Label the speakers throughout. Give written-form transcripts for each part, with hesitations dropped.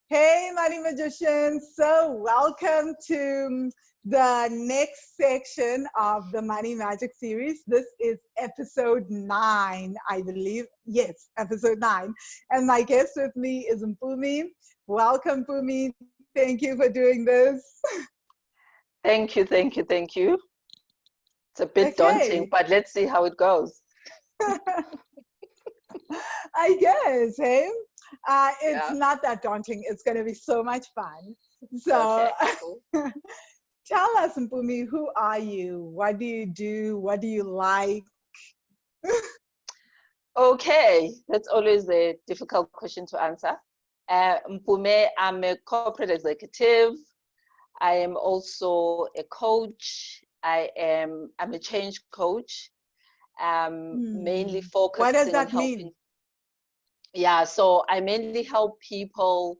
Speaker 1: Hey, Money Magicians. So, welcome to the next section of the Money Magic series. This is episode 9, I believe. Yes, episode 9. And my guest with me is Mpume. Welcome, Mpume. Thank you for doing this.
Speaker 2: Thank you. It's a bit daunting,
Speaker 1: Okay.
Speaker 2: but let's see how it goes.
Speaker 1: I guess, hey? It's
Speaker 2: Yeah.
Speaker 1: not that daunting. It's going to be so much fun. So,
Speaker 2: Okay, cool.
Speaker 1: tell us, Mpumi, who are you? What do you do? What do you like?
Speaker 2: Okay, that's always a difficult question to answer. Mpume, I'm a corporate executive. I am also a coach. I'm a change coach, mainly
Speaker 1: What does
Speaker 2: focusing on
Speaker 1: that mean?
Speaker 2: helping. Yeah, so I mainly help people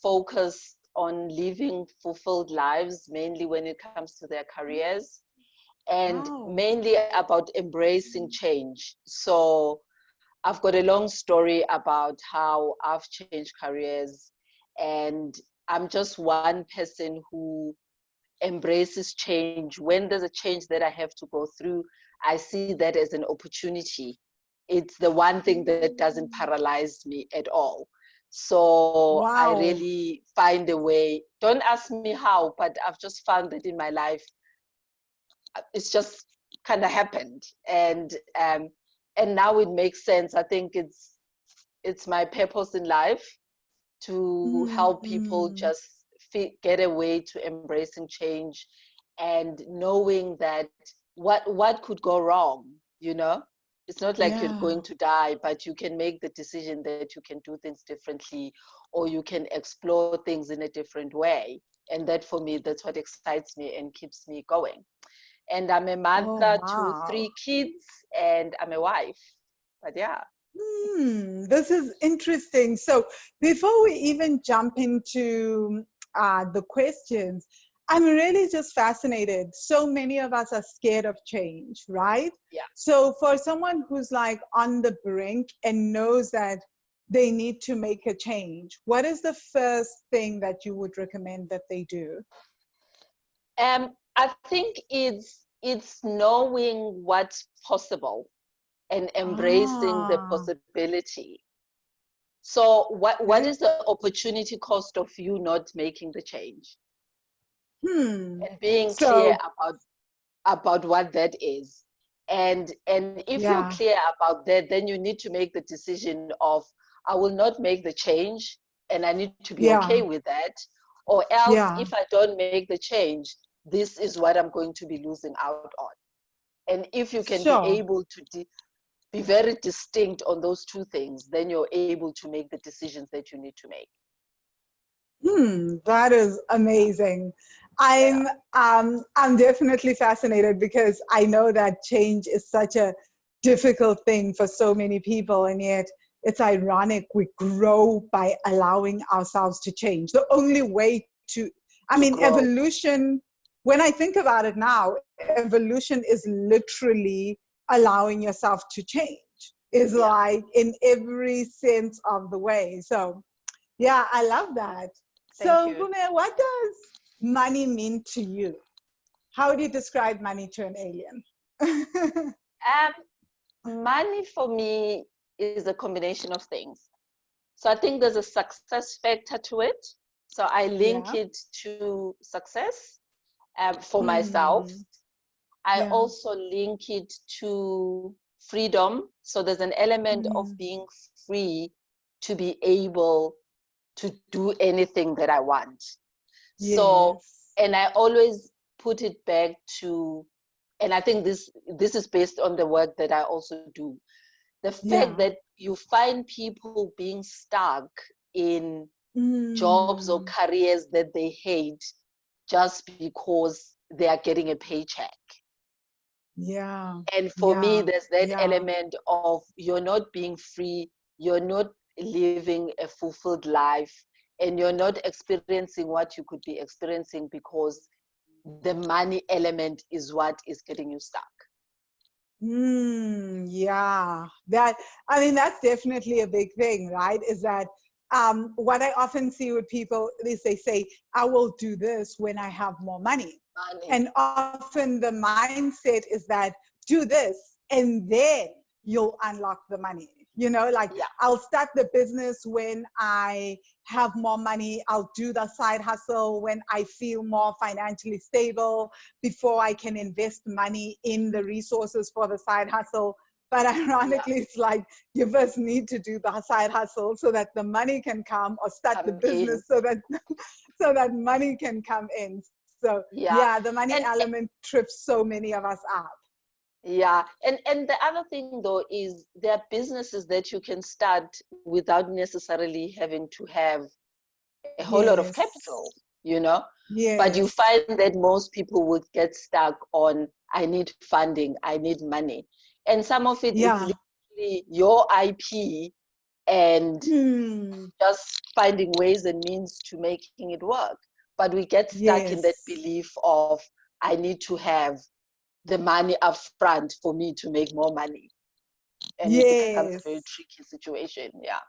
Speaker 2: focus on living fulfilled lives, mainly when it comes to their careers, and
Speaker 1: Wow.
Speaker 2: mainly about embracing change. So I've got a long story about how I've changed careers, and I'm just one person who embraces change. When there's a change that I have to go through, I see that as an opportunity. It's the one thing that doesn't paralyze me at all. So I
Speaker 1: Wow.
Speaker 2: really find a way. Don't ask me how, but I've just found that in my life, it's just kind of happened, and now it makes sense. I think it's my purpose in life to help people
Speaker 1: Mm,
Speaker 2: just get a way to embracing change and knowing that what could go wrong, you know. It's not like you're
Speaker 1: yeah.
Speaker 2: going to die, but you can make the decision that you can do things differently, or you can explore things in a different way. And that, for me, that's what excites me and keeps me going. And I'm a
Speaker 1: Oh,
Speaker 2: mother to
Speaker 1: wow.
Speaker 2: 3 kids, and I'm a wife. But yeah.
Speaker 1: This is interesting. So, before we even jump into the questions, I'm really just fascinated. So many of us are scared of change, right?
Speaker 2: Yeah.
Speaker 1: So, for someone who's like on the brink and knows that they need to make a change, what is the first thing that you would recommend that they do?
Speaker 2: I think it's knowing what's possible and embracing the
Speaker 1: Ah,
Speaker 2: possibility. So what
Speaker 1: okay.
Speaker 2: is the opportunity cost of you not making the change,
Speaker 1: Hmm.
Speaker 2: and being clear
Speaker 1: So,
Speaker 2: about what that is. And if you're
Speaker 1: yeah,
Speaker 2: clear about that, then you need to make the decision of, I will not make the change, and I need to be okay
Speaker 1: yeah,
Speaker 2: with that. Or else,
Speaker 1: yeah.
Speaker 2: if I don't make the change, this is what I'm going to be losing out on. And if you can be
Speaker 1: Sure.
Speaker 2: able to be very distinct on those two things, then you're able to make the decisions that you need to make.
Speaker 1: That is amazing.
Speaker 2: Yeah.
Speaker 1: I'm definitely fascinated because I know that change is such a difficult thing for so many people, and yet it's ironic we grow by allowing ourselves to change. The only way to, I
Speaker 2: To
Speaker 1: mean,
Speaker 2: grow.
Speaker 1: evolution, when I think about it now, evolution is literally allowing yourself to change, is
Speaker 2: Yeah.
Speaker 1: like in every sense of the way. So yeah, I love that.
Speaker 2: Thank
Speaker 1: So,
Speaker 2: you.
Speaker 1: Pume, what does money mean to you? How would you describe money to an alien?
Speaker 2: Money for me is a combination of things. So I think there's a success factor to it. So I link
Speaker 1: Yeah.
Speaker 2: it to success for myself.
Speaker 1: Mm,
Speaker 2: I
Speaker 1: yeah.
Speaker 2: also link it to freedom. So there's an element of
Speaker 1: Mm,
Speaker 2: being free to be able to do anything that I want. So,
Speaker 1: yes.
Speaker 2: and I always put it back to, and I think this is based on the work that I also do. The fact
Speaker 1: Yeah.
Speaker 2: that you find people being stuck in jobs or
Speaker 1: Mm,
Speaker 2: careers that they hate just because they are getting a paycheck.
Speaker 1: yeah.
Speaker 2: And for me,
Speaker 1: Yeah.
Speaker 2: there's that
Speaker 1: Yeah.
Speaker 2: element of you're not being free, you're not living a fulfilled life, and you're not experiencing what you could be experiencing because the money element is what is getting you stuck.
Speaker 1: Yeah, I mean, that's definitely a big thing, right? Is that what I often see with people is they say, I will do this when I have more money.
Speaker 2: Money.
Speaker 1: And often the mindset is that do this and then you'll unlock the money. You know, like
Speaker 2: Yeah.
Speaker 1: I'll start the business when I have more money. I'll do the side hustle when I feel more financially stable before I can invest money in the resources for the side hustle. But
Speaker 2: Yeah.
Speaker 1: ironically, it's like you first need to do the side hustle so that the money can come, or start the
Speaker 2: Come in.
Speaker 1: business so that so that money can come in. So yeah,
Speaker 2: Yeah.
Speaker 1: the money
Speaker 2: And
Speaker 1: element trips so many of us up.
Speaker 2: yeah, and the other thing though is there are businesses that you can start without necessarily having to have a whole lot of
Speaker 1: Yes.
Speaker 2: capital, you know. But you
Speaker 1: Yes.
Speaker 2: find that most people would get stuck on, I need funding, I need money. And some of it is
Speaker 1: Yeah.
Speaker 2: literally your IP and
Speaker 1: Hmm.
Speaker 2: just finding ways and means to making it work. But we get stuck in that
Speaker 1: Yes.
Speaker 2: belief of, I need to have the money up front for me to make more money. And it becomes a very
Speaker 1: Yes.
Speaker 2: tricky situation. Yeah.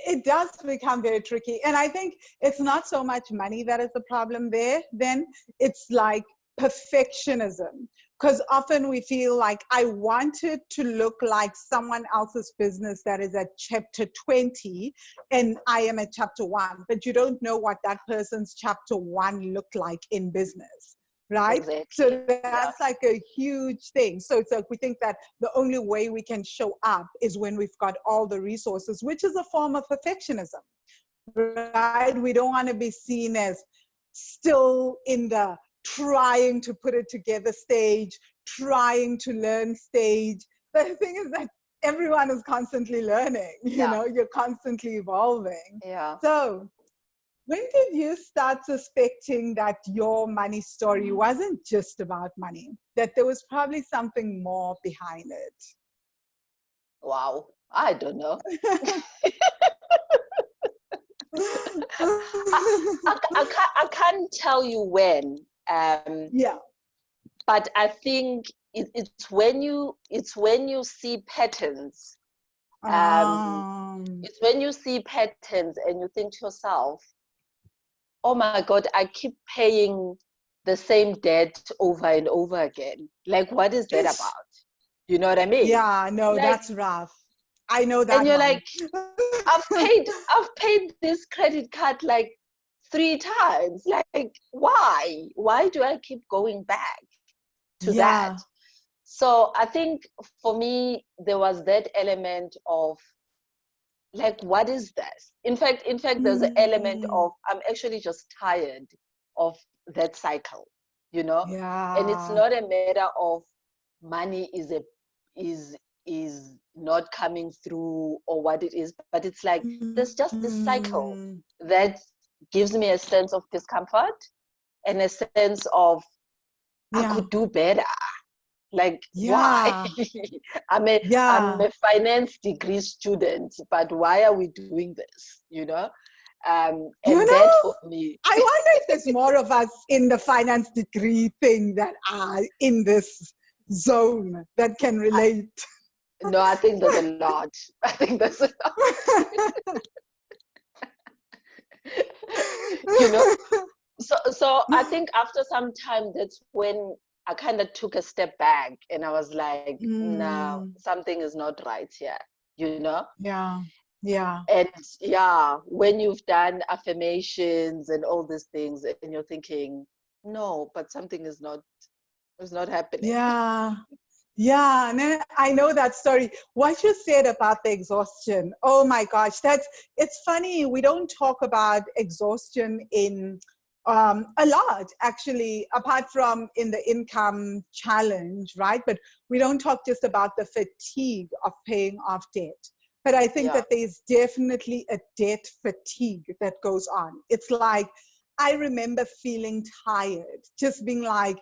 Speaker 1: It does become very tricky. And I think it's not so much money that is the problem there, then it's like perfectionism. Because often we feel like I want it to look like someone else's business that is at chapter 20 and I am at chapter 1, but you don't know what that person's chapter 1 looked like in business, right?
Speaker 2: Exactly.
Speaker 1: So that's
Speaker 2: Yeah.
Speaker 1: like a huge thing. So it's like we think that the only way we can show up is when we've got all the resources, which is a form of perfectionism, right? We don't want to be seen as still in the trying to put it together stage, trying to learn stage. The thing is that everyone is constantly learning, you
Speaker 2: Yeah.
Speaker 1: know, you're constantly evolving.
Speaker 2: Yeah.
Speaker 1: So when did you start suspecting that your money story wasn't just about money, that there was probably something more behind
Speaker 2: Wow. I don't know.
Speaker 1: it?
Speaker 2: I can't tell you when, um,
Speaker 1: Yeah.
Speaker 2: but I think it's when you see patterns. Um,
Speaker 1: Um,
Speaker 2: it's when you see patterns and you think to yourself, oh my God, I keep paying the same debt over and over again. Like, what is that
Speaker 1: ish.
Speaker 2: about? You know what I mean?
Speaker 1: Yeah, no,
Speaker 2: Like,
Speaker 1: that's rough. I know
Speaker 2: and
Speaker 1: that
Speaker 2: you're
Speaker 1: one.
Speaker 2: like, I've paid this credit card like 3 times. Like, why? Why do I keep going back to that?
Speaker 1: Yeah.
Speaker 2: So I think for me, there was that element of like, what is this? In fact, there's an element
Speaker 1: Mm,
Speaker 2: of I'm actually just tired of that cycle, you know? And it's
Speaker 1: yeah.
Speaker 2: not a matter of money is is not coming through or what it is, but it's like there's just this cycle
Speaker 1: Mm,
Speaker 2: that gives me a sense of discomfort and a sense of I
Speaker 1: yeah.
Speaker 2: could do better. Like, why?
Speaker 1: Yeah.
Speaker 2: I'm
Speaker 1: Yeah.
Speaker 2: a finance degree student, but why are we doing this?
Speaker 1: You
Speaker 2: And that
Speaker 1: know,
Speaker 2: for me,
Speaker 1: I wonder if there's more of us in the finance degree thing that are in this zone that can relate.
Speaker 2: no, I think there's a lot. I think there's a lot, you know. So I think after some time, that's when I kind of took a step back and I was like, no,
Speaker 1: Mm,
Speaker 2: something is not right here, you know.
Speaker 1: yeah. Yeah.
Speaker 2: And yeah, when you've done affirmations and all these things, and you're thinking, no, but something is not happening.
Speaker 1: Yeah. Yeah, and I know that story. What you said about the exhaustion, oh my gosh, it's funny. We don't talk about exhaustion in a lot, actually, apart from in the income challenge, right? But we don't talk just about the fatigue of paying off debt. But I think
Speaker 2: Yeah,
Speaker 1: that there's definitely a debt fatigue that goes on. It's like, I remember feeling tired, just being like,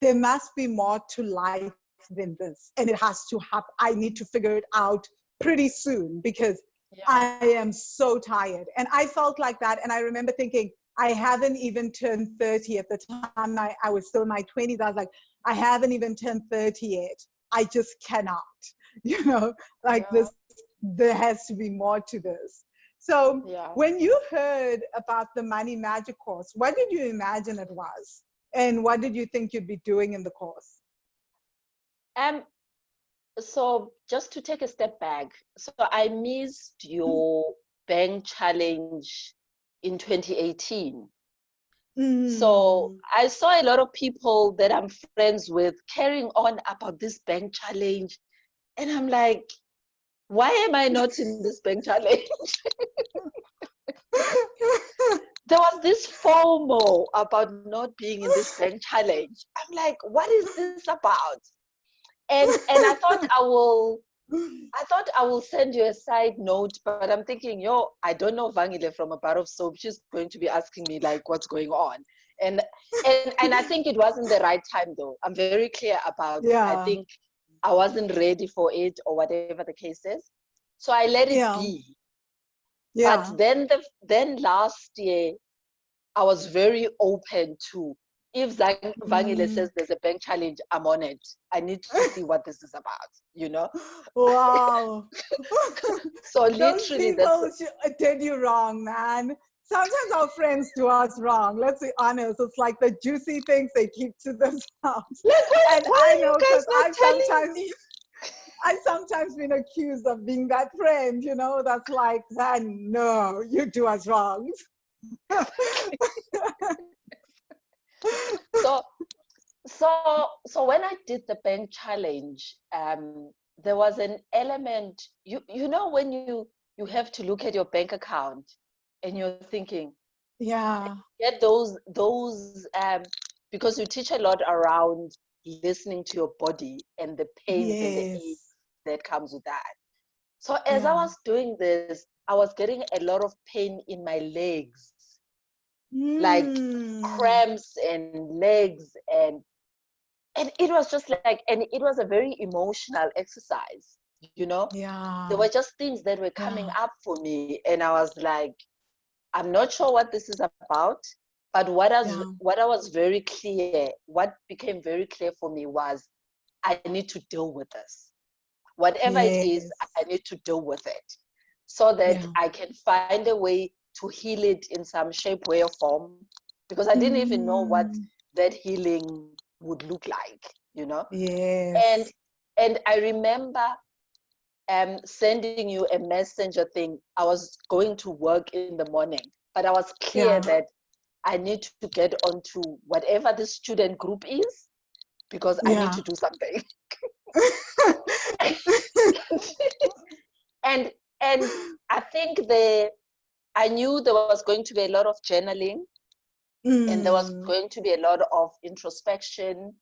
Speaker 1: there must be more to life than this, and it has to happen. I need to figure it out pretty soon because
Speaker 2: yeah,
Speaker 1: I am so tired. And I felt like that. And I remember thinking, I haven't even turned 30 at the time. I was still in my 20s. I was like, I haven't even turned 30 yet. I just cannot, you know, like
Speaker 2: Yeah.
Speaker 1: this, there has to be more to this. So
Speaker 2: Yeah.
Speaker 1: when you heard about the Money Magic course, what did you imagine it was? And what did you think you'd be doing in the course?
Speaker 2: Um, so just to take a step back, so I missed your bank challenge in 2018. So
Speaker 1: Mm.
Speaker 2: I saw a lot of people that I'm friends with carrying on about this bank challenge. And I'm like, why am I not in this bank challenge? There was this FOMO about not being in this bank challenge. I'm like, what is this about? And I thought I will send you a side note, but I'm thinking, yo, I don't know Vangile from a bar of soap. She's going to be asking me like what's going on. And and I think it wasn't the right time though. I'm very clear about I
Speaker 1: Yeah,
Speaker 2: think I wasn't ready for it or whatever the case is. So I let it
Speaker 1: yeah,
Speaker 2: be. But
Speaker 1: yeah.
Speaker 2: then last year I was very open to if Vangile
Speaker 1: Mm.
Speaker 2: says there's a bank challenge, I'm on it. I need to see what this is about, you know?
Speaker 1: Wow.
Speaker 2: So
Speaker 1: Those
Speaker 2: literally that's
Speaker 1: people did you wrong, man. Sometimes our friends do us wrong. Let's be honest. It's like the juicy things they keep to themselves.
Speaker 2: like
Speaker 1: And
Speaker 2: why
Speaker 1: I
Speaker 2: are you
Speaker 1: know
Speaker 2: guys
Speaker 1: because
Speaker 2: not telling me?
Speaker 1: I've sometimes been accused of being that friend, you know, that's like, man, no, you do us wrong.
Speaker 2: So so when I did the bank challenge, there was an element, you know when you have to look at your bank account and you're thinking,
Speaker 1: Yeah.
Speaker 2: get those because you teach a lot around listening to your body and the pains and the aches
Speaker 1: Yes.
Speaker 2: that comes with that. So as I
Speaker 1: Yeah.
Speaker 2: was doing this, I was getting a lot of pain in my legs, like
Speaker 1: Mm.
Speaker 2: cramps and legs, and it was just like, and it was a very emotional exercise, you know. There
Speaker 1: Yeah.
Speaker 2: were just things that were coming
Speaker 1: Yeah.
Speaker 2: up for me, and I was like, I'm not sure what this is about, but
Speaker 1: Yeah.
Speaker 2: what I was very clear, what became very clear for me was I need to deal with this. Whatever it is,
Speaker 1: Yes.
Speaker 2: I need to deal with it so that
Speaker 1: Yeah.
Speaker 2: I can find a way to heal it in some shape, way, or form. Because I didn't even know what
Speaker 1: Mm.
Speaker 2: that healing would look like, you know? And
Speaker 1: Yes.
Speaker 2: and I remember sending you a messenger thing. I was going to work in the morning, but I was clear
Speaker 1: Yeah.
Speaker 2: that I need to get onto whatever the student group is because I need
Speaker 1: Yeah.
Speaker 2: to do something. and and I think I knew there was going to be a lot of journaling and there was
Speaker 1: Mm.
Speaker 2: going to be a lot of introspection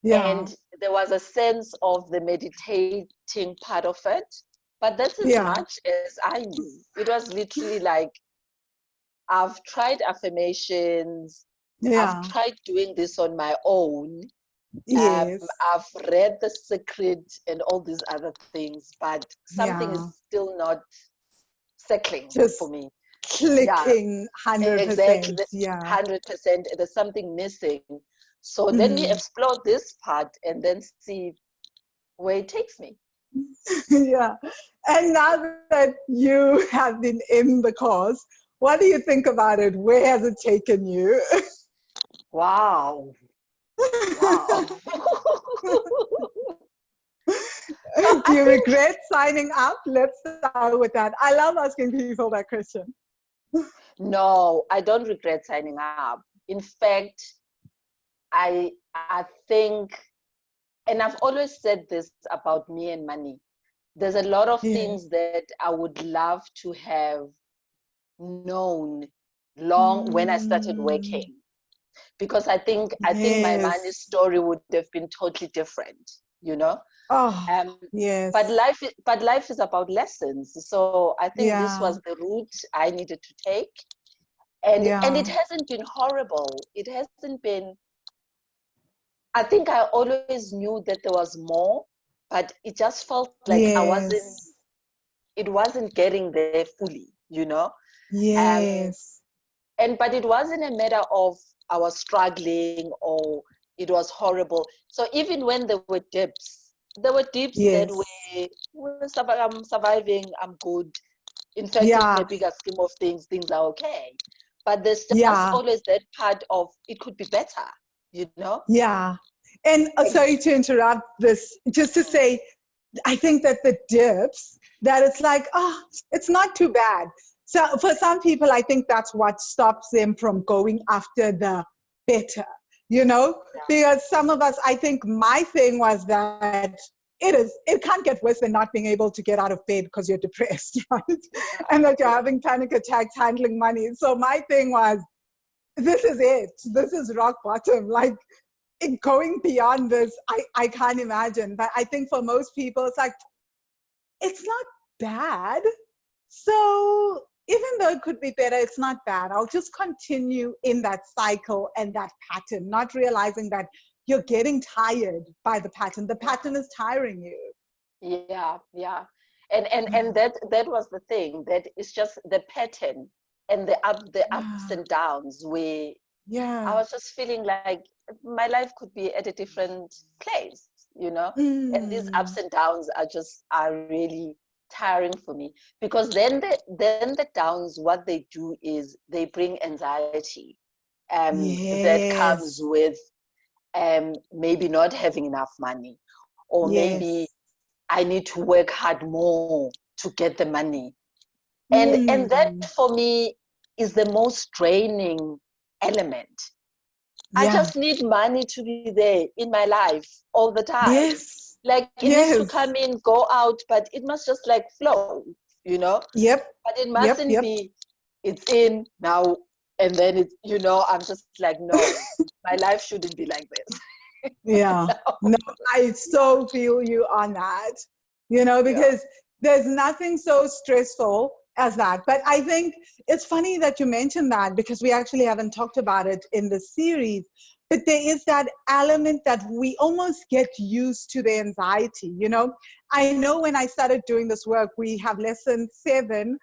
Speaker 1: Yeah.
Speaker 2: and there was a sense of the meditating part of it. But that's as
Speaker 1: Yeah.
Speaker 2: much as I knew. It was literally like I've tried affirmations, I've
Speaker 1: Yeah.
Speaker 2: tried doing this on my own.
Speaker 1: Yes.
Speaker 2: I've read The Secret and all these other things, but something
Speaker 1: Yeah.
Speaker 2: is still not settling for
Speaker 1: Just
Speaker 2: me. Yeah,
Speaker 1: clicking
Speaker 2: exactly.
Speaker 1: 100%. Yeah.
Speaker 2: 100%. There's something missing. So let me
Speaker 1: Mm.
Speaker 2: explore this part and then see where it takes me.
Speaker 1: Yeah. And now that you have been in the course, what do you think about it? Where has it taken you?
Speaker 2: Wow. Wow. So
Speaker 1: Do
Speaker 2: I
Speaker 1: you
Speaker 2: think
Speaker 1: regret signing up? Let's start with that. I love asking people that question.
Speaker 2: no, I don't regret signing up. In fact, I think, and I've always said this about me and money. There's a lot of
Speaker 1: Yes.
Speaker 2: things that I would love to have known long when I started
Speaker 1: Mm,
Speaker 2: working, because I think my money
Speaker 1: yes.
Speaker 2: story would have been totally different, you know.
Speaker 1: Oh,
Speaker 2: Um, but
Speaker 1: yes.
Speaker 2: life is about lessons. So I think this
Speaker 1: Yeah.
Speaker 2: was the route I needed to take, and it
Speaker 1: Yeah.
Speaker 2: hasn't been horrible. It hasn't been. I think I always knew that there was more, but it just felt like I wasn't.
Speaker 1: Yes.
Speaker 2: It wasn't getting there fully, you know. Um,
Speaker 1: Yes.
Speaker 2: but it wasn't a matter of I was struggling or it was horrible. So even when there were dips, there were dips that
Speaker 1: Yes.
Speaker 2: I'm surviving, I'm good. In fact, in
Speaker 1: Yeah.
Speaker 2: the bigger scheme of things are okay. But there's just
Speaker 1: Yeah.
Speaker 2: always that part of it could be better, you know?
Speaker 1: Yeah. And sorry
Speaker 2: Ex-
Speaker 1: to interrupt this, just to say, I think that the dips, that it's like, oh, it's not too bad. So for some people, I think that's what stops them from going after the better, you know? Because some of us, I think my thing was that it can't get worse than not being able to get out of bed because you're depressed, right? And that you're having panic attacks handling money. So my thing was, this is it. This is rock bottom. Like, going beyond this, I can't imagine. But I think for most people, it's like, it's not bad. So even though it could be better, it's not bad. I'll just continue in that cycle and that pattern, not realizing that you're getting tired by the pattern. The pattern is tiring you.
Speaker 2: Yeah. And that was the thing, that it's just the pattern and the ups
Speaker 1: Yeah.
Speaker 2: and downs where I
Speaker 1: Yeah.
Speaker 2: was just feeling like my life could be at a different place, you know? And these ups
Speaker 1: Mm.
Speaker 2: and downs are really tiring for me, because then the downs, what they do is they bring anxiety that comes
Speaker 1: Yes.
Speaker 2: with maybe not having enough money, or maybe
Speaker 1: Yes.
Speaker 2: I need to work hard more to get the money. And that
Speaker 1: Mm.
Speaker 2: for me is the most draining element. I
Speaker 1: Yeah.
Speaker 2: just need money to be there in my life all the time.
Speaker 1: Yes.
Speaker 2: Like, it needs to
Speaker 1: Yes.
Speaker 2: come in, go out, but it must just like flow, you know?
Speaker 1: Yep.
Speaker 2: But it
Speaker 1: Yep.
Speaker 2: mustn't
Speaker 1: Yep.
Speaker 2: be, it's in now and then it's, I'm just like, no, my life shouldn't be like this.
Speaker 1: Yeah.
Speaker 2: No.
Speaker 1: No, I
Speaker 2: Yeah.
Speaker 1: so feel you on that,
Speaker 2: Yeah.
Speaker 1: because there's nothing so stressful as that. But I think it's funny that you mentioned that, because we actually haven't talked about it in the series. But there is that element that we almost get used to the anxiety. I know when I started doing this work, we have lesson 7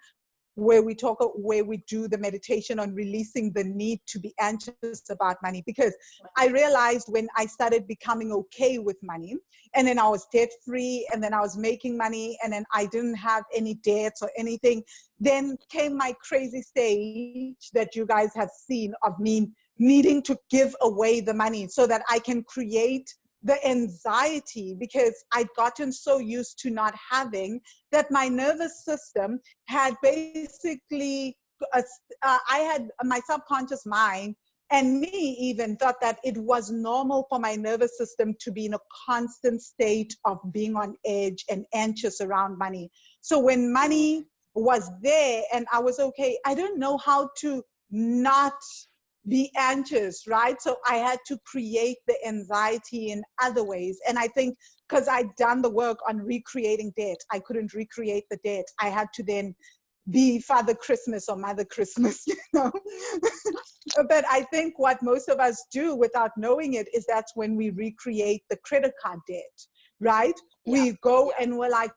Speaker 1: where we do the meditation on releasing the need to be anxious about money, because I realized when I started becoming okay with money, and then I was debt free, and then I was making money, and then I didn't have any debts or anything, then came my crazy stage that you guys have seen of me needing to give away the money so that I can create the anxiety, because I'd gotten so used to not having that my nervous system had basically, I had my subconscious mind and me even thought that it was normal for my nervous system to be in a constant state of being on edge and anxious around money. So when money was there and I was okay, I didn't know how to not be anxious, right? So I had to create the anxiety in other ways. And I think because I'd done the work on recreating debt, I couldn't recreate the debt. I had to then be Father Christmas or Mother Christmas, But I think what most of us do without knowing it is that's when we recreate the credit card debt, right?
Speaker 2: Yeah.
Speaker 1: We go
Speaker 2: Yeah.
Speaker 1: and we're like,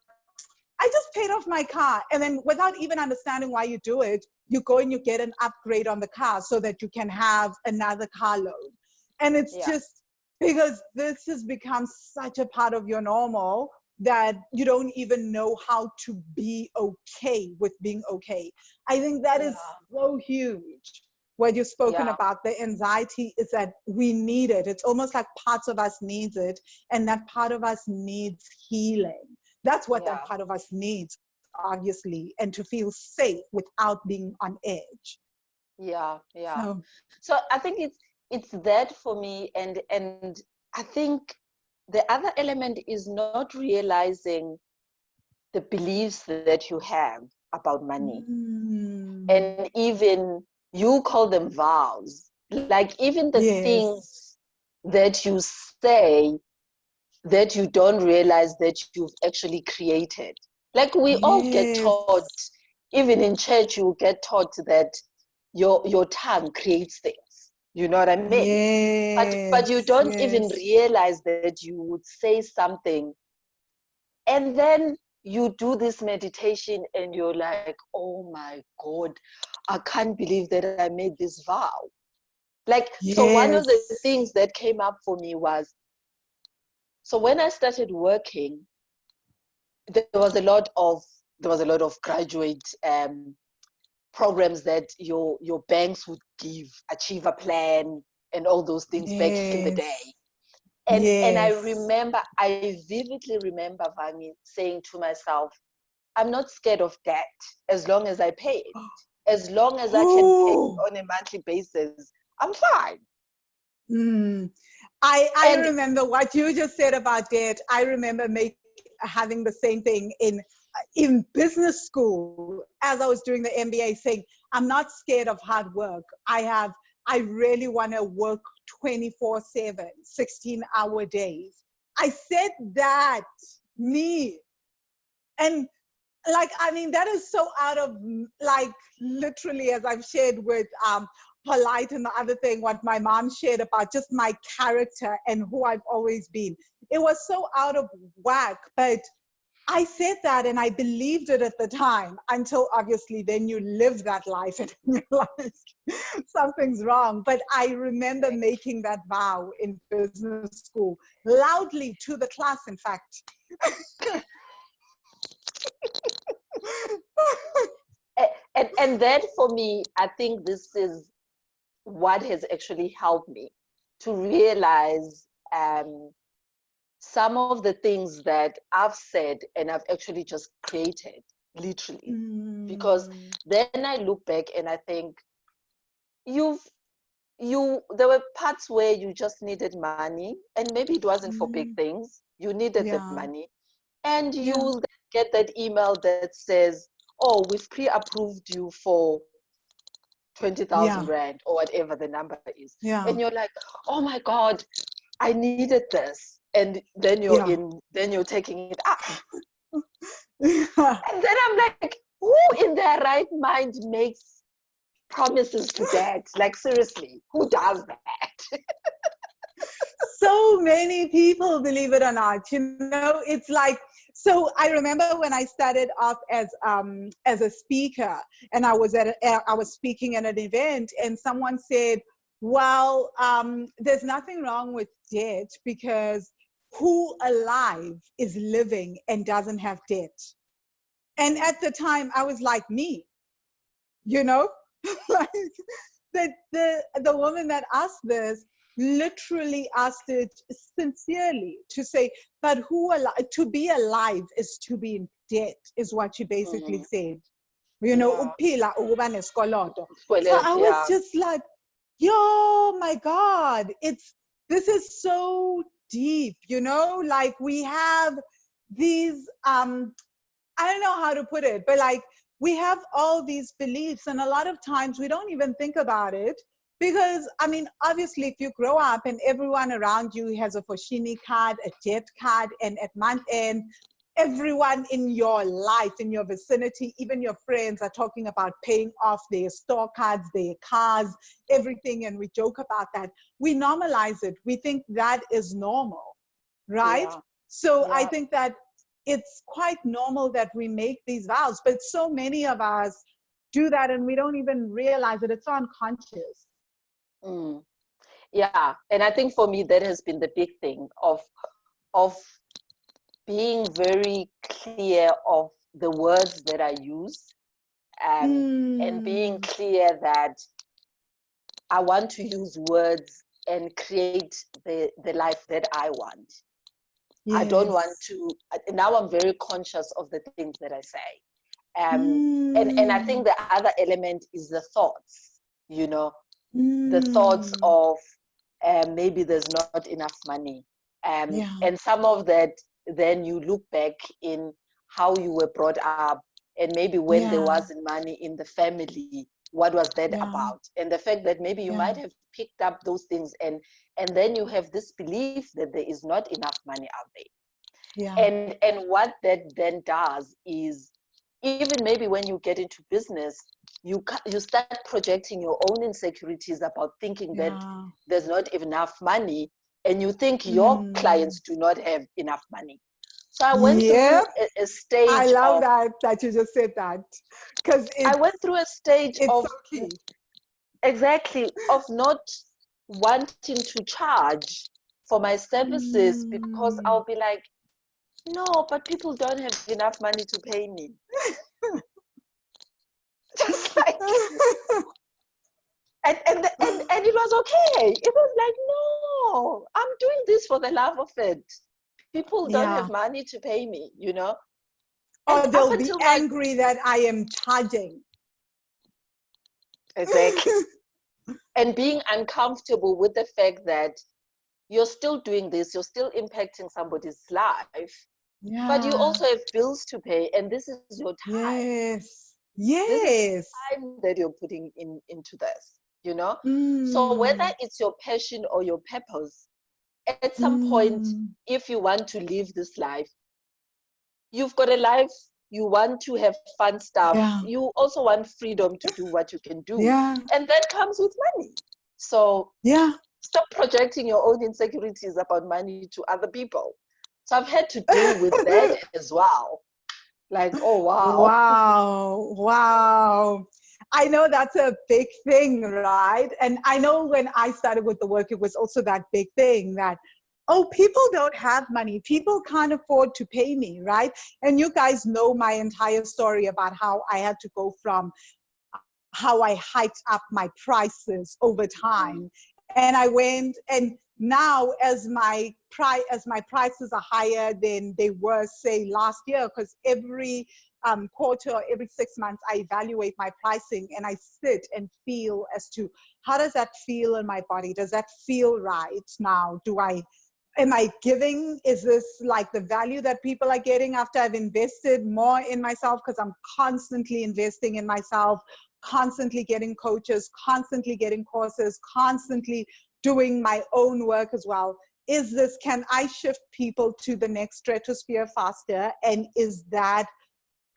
Speaker 1: I just paid off my car. And then without even understanding why you do it, you go and you get an upgrade on the car so that you can have another car loan. And it's
Speaker 2: Yeah.
Speaker 1: just because this has become such a part of your normal that you don't even know how to be okay with being okay. I think that is
Speaker 2: Yeah.
Speaker 1: so huge. What you've spoken
Speaker 2: Yeah.
Speaker 1: about, the anxiety, is that we need it. It's almost like parts of us needs it, and that part of us needs healing. That's what that
Speaker 2: Yeah.
Speaker 1: part of us needs, obviously, and to feel safe without being on edge.
Speaker 2: Yeah.
Speaker 1: So,
Speaker 2: So I think it's that for me, and I think the other element is not realizing the beliefs that you have about money.
Speaker 1: mm,
Speaker 2: And even you call them vows, like even the
Speaker 1: yes,
Speaker 2: things that you say that you don't realize that you've actually created. Like, we all get
Speaker 1: yes,
Speaker 2: taught, even in church, you get taught that your tongue creates things. You know what I mean? But you
Speaker 1: yes,
Speaker 2: don't even
Speaker 1: yes,
Speaker 2: realize that you would say something, and then you do this meditation and you're like, oh my God, I can't believe that I made this vow. Like, so one of the
Speaker 1: yes,
Speaker 2: things that came up for me was, So when I started working, there was a lot of graduate programs that your banks would give, Achiever Plan, and all those things back in the day.
Speaker 1: Yes.
Speaker 2: And
Speaker 1: Yes.
Speaker 2: I vividly remember Vami saying to myself, I'm not scared of debt as long as I pay it. As long as I can pay it
Speaker 1: Oh.
Speaker 2: on a monthly basis, I'm fine.
Speaker 1: Mm. I
Speaker 2: And
Speaker 1: remember what you just said about debt. I remember having the same thing in business school as I was doing the MBA, saying, I'm not scared of hard work. I really want to work 24/7, 16-hour days. I said that, me. And like, I mean, that is so out of, like, literally, as I've shared with Polite and the other thing, what my mom shared about just my character and who I've always been. It was so out of whack, but I said that and I believed it at the time, until obviously then you live that life and you're like, something's wrong. But I remember making that vow in business school, loudly to the class, in fact.
Speaker 2: and that, for me, I think this is what has actually helped me to realize some of the things that I've said and I've actually just created, literally. Because then I look back and I think, there were parts where you just needed money, and maybe it wasn't for big things. You needed that
Speaker 1: Yeah.
Speaker 2: money, and
Speaker 1: Yeah.
Speaker 2: you get that email that says, oh, we've pre-approved you for 20,000
Speaker 1: Yeah.
Speaker 2: rand or whatever the number is.
Speaker 1: Yeah.
Speaker 2: And you're like, oh my God, I needed this. And then
Speaker 1: Yeah.
Speaker 2: you're taking it up.
Speaker 1: Yeah.
Speaker 2: And then I'm like, who in their right mind makes promises to that? Like, seriously, who does that?
Speaker 1: So many people, believe it or not, it's like, so I remember when I started off as a speaker, and I was speaking at an event, and someone said, well, there's nothing wrong with debt, because who alive is living and doesn't have debt? And at the time I was like, me, you know. Like, the woman that asked this literally asked it sincerely, to say, but to be alive is to be in debt, is what she basically said.
Speaker 2: Yeah.
Speaker 1: Ukuphila ukuba nesikoloto. So
Speaker 2: Spoiler,
Speaker 1: I was
Speaker 2: yeah.
Speaker 1: just like, yo, my God, this is so deep, like, we have these, I don't know how to put it, but like, we have all these beliefs, and a lot of times we don't even think about it, because, I mean, obviously, if you grow up and everyone around you has a Foschini card, a debt card, and at month end, everyone in your life, in your vicinity, even your friends, are talking about paying off their store cards, their cars, everything, and we joke about that. We normalize it. We think that is normal, right?
Speaker 2: Yeah.
Speaker 1: So I
Speaker 2: Yeah.
Speaker 1: think that it's quite normal that we make these vows, but so many of us do that and we don't even realize it. It's so unconscious.
Speaker 2: Yeah. And I think for me, that has been the big thing of being very clear of the words that I use, and being clear that I want to use words and create the life that I want.
Speaker 1: Yes.
Speaker 2: I don't want to, now I'm very conscious of the things that I say. And I think the other element is the thoughts, the thoughts of maybe there's not enough money.
Speaker 1: Yeah.
Speaker 2: And some of that, then you look back in how you were brought up, and maybe when there
Speaker 1: Yeah.
Speaker 2: wasn't money in the family, what was that
Speaker 1: Yeah.
Speaker 2: about? And the fact that maybe you
Speaker 1: Yeah.
Speaker 2: might have picked up those things, and then you have this belief that there is not enough money out there.
Speaker 1: Yeah.
Speaker 2: And what that then does is, even maybe when you get into business, you start projecting your own insecurities about thinking that
Speaker 1: Yeah.
Speaker 2: there's not enough money, and you think your clients do not have enough money. So I went through
Speaker 1: Yep.
Speaker 2: a stage
Speaker 1: I love
Speaker 2: of
Speaker 1: that you just said that, because
Speaker 2: I went through a stage
Speaker 1: it's
Speaker 2: of
Speaker 1: so key.
Speaker 2: exactly of not wanting to charge for my services, because
Speaker 1: Mm.
Speaker 2: I'll be like, no, but people don't have enough money to pay me. Just like, and it was okay. It was like, no, I'm doing this for the love of it. People don't
Speaker 1: Yeah.
Speaker 2: have money to pay me, you know?
Speaker 1: Or
Speaker 2: And up
Speaker 1: they'll be
Speaker 2: until my,
Speaker 1: angry that I am charging.
Speaker 2: exactly. And being uncomfortable with the fact that you're still doing this, you're still impacting somebody's life, but you
Speaker 1: Yeah.
Speaker 2: also have bills to pay, and this is your time.
Speaker 1: Yes.
Speaker 2: This is the
Speaker 1: Yes.
Speaker 2: time that you're putting into this, you know? So whether
Speaker 1: Mm.
Speaker 2: it's your passion or your purpose, at some point,
Speaker 1: Mm.
Speaker 2: if you want to live this life, you've got a life, you want to have fun stuff,
Speaker 1: Yeah.
Speaker 2: you also want freedom to do what you can do,
Speaker 1: Yeah.
Speaker 2: and that comes with money. So
Speaker 1: Yeah.
Speaker 2: stop projecting your own insecurities about money to other people. So I've had to deal with that as well. Like, oh wow.
Speaker 1: Wow. Wow. I know that's a big thing, right? And I know when I started with the work, it was also that big thing that, oh, people don't have money. People can't afford to pay me, right? And you guys know my entire story about how I had to go from how I hiked up my prices over time. And I went, and now as my prices are higher than they were, say, last year, because every quarter or every 6 months I evaluate my pricing and I sit and feel as to how does that feel in my body? Does that feel right now? Am I giving? Is this like the value that people are getting after I've invested more in myself? Because I'm constantly investing in myself, constantly getting coaches, constantly getting courses, constantly doing my own work as well. Can I shift people to the next stratosphere faster? And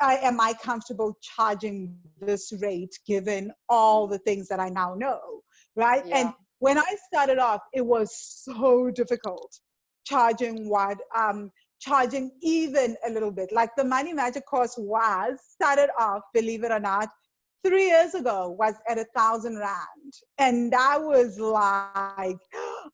Speaker 1: am I comfortable charging this rate given all the things that I now know, right?
Speaker 2: Yeah.
Speaker 1: And when I started off, it was so difficult charging even a little bit. Like the Money Magic course started off, believe it or not, 3 years ago was at 1,000 rand. And that was like,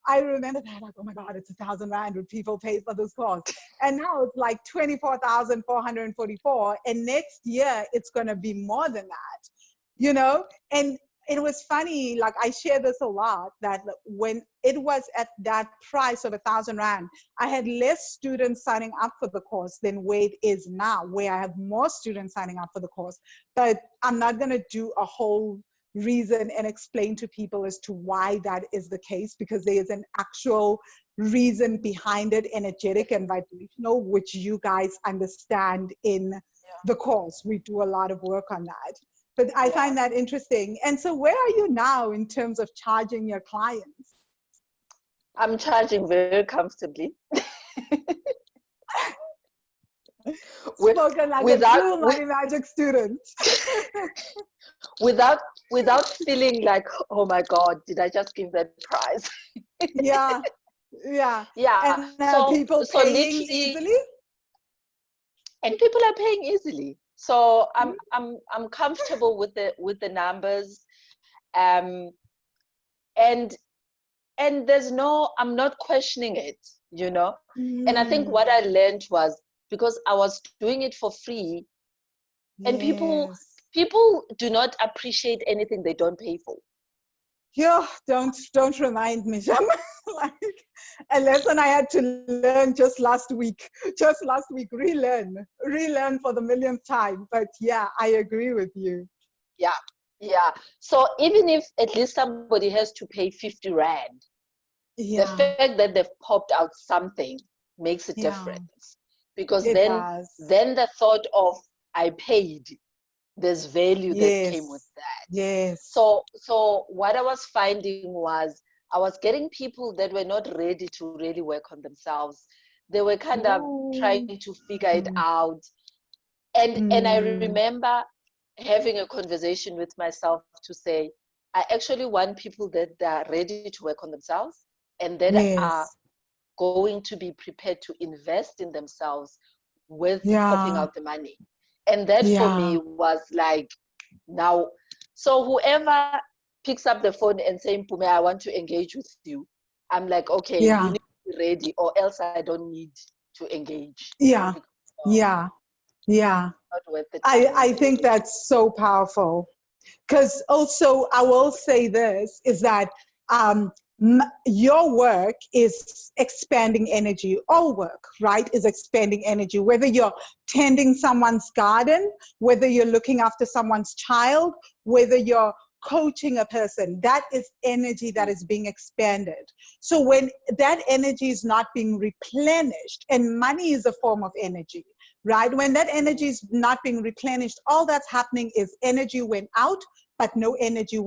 Speaker 1: I remember that, like, oh my God, it's 1,000 rand. Would people pay for this course? And now it's like 24,444. And next year, it's going to be more than that, you know? And it was funny, like I share this a lot, that when it was at that price of 1,000 rand, I had less students signing up for the course than where it is now, where I have more students signing up for the course. But I'm not going to do a whole reason and explain to people as to why that is the case, because there is an actual reason behind it, energetic and vibrational, which you guys understand in the course. We do a lot of work on that. But I find that interesting. And so where are you now in terms of charging your clients?
Speaker 2: I'm charging very comfortably.
Speaker 1: Spoken like a
Speaker 2: without
Speaker 1: true Money Magic student.
Speaker 2: without without feeling like, oh my God, did I just give that price?
Speaker 1: Yeah, yeah.
Speaker 2: Yeah.
Speaker 1: And
Speaker 2: So
Speaker 1: people
Speaker 2: so
Speaker 1: paying
Speaker 2: literally,
Speaker 1: easily?
Speaker 2: and people are paying easily. So
Speaker 1: Mm.
Speaker 2: I'm comfortable with the numbers. Um and there's no, I'm not questioning it, you know. And I think what I learned was, because I was doing it for free, and
Speaker 1: Yes.
Speaker 2: people do not appreciate anything they don't pay for.
Speaker 1: Yeah, don't remind me. Like a lesson I had to learn just last week. Just last week, relearn for the millionth time. But yeah, I agree with you.
Speaker 2: Yeah, yeah. So even if at least somebody has to pay 50 rand, the
Speaker 1: Yeah,
Speaker 2: fact that they've popped out something makes a
Speaker 1: yeah,
Speaker 2: difference. Because
Speaker 1: it
Speaker 2: then
Speaker 1: does.
Speaker 2: the thought of, I paid, there's value that came with
Speaker 1: Yes,
Speaker 2: that.
Speaker 1: yes.
Speaker 2: So what I was finding was, I was getting people that were not ready to really work on themselves. They were kind of trying
Speaker 1: Ooh.
Speaker 2: to figure it
Speaker 1: Mm,
Speaker 2: out. And I
Speaker 1: mm,
Speaker 2: remember having a conversation with myself to say, I actually want people that are ready to work on themselves, and that are
Speaker 1: yes.
Speaker 2: going to be prepared to invest in themselves with popping
Speaker 1: Yeah,
Speaker 2: out the money. And that for me
Speaker 1: yeah,
Speaker 2: was like, now, so whoever picks up the phone and saying, Mpume, I want to engage with you, I'm like, okay, you
Speaker 1: yeah.
Speaker 2: need ready, or else I don't need to engage.
Speaker 1: Yeah.
Speaker 2: Because,
Speaker 1: Yeah. Yeah.
Speaker 2: not worth the time.
Speaker 1: I think that's so powerful. Because also, I will say this is that your work is expanding energy. All work, right, is expanding energy. Whether you're tending someone's garden, whether you're looking after someone's child, whether you're coaching a person, that is energy that is being expanded. So when that energy is not being replenished, and money is a form of energy, right? When that energy is not being replenished, all that's happening is energy went out, but no energy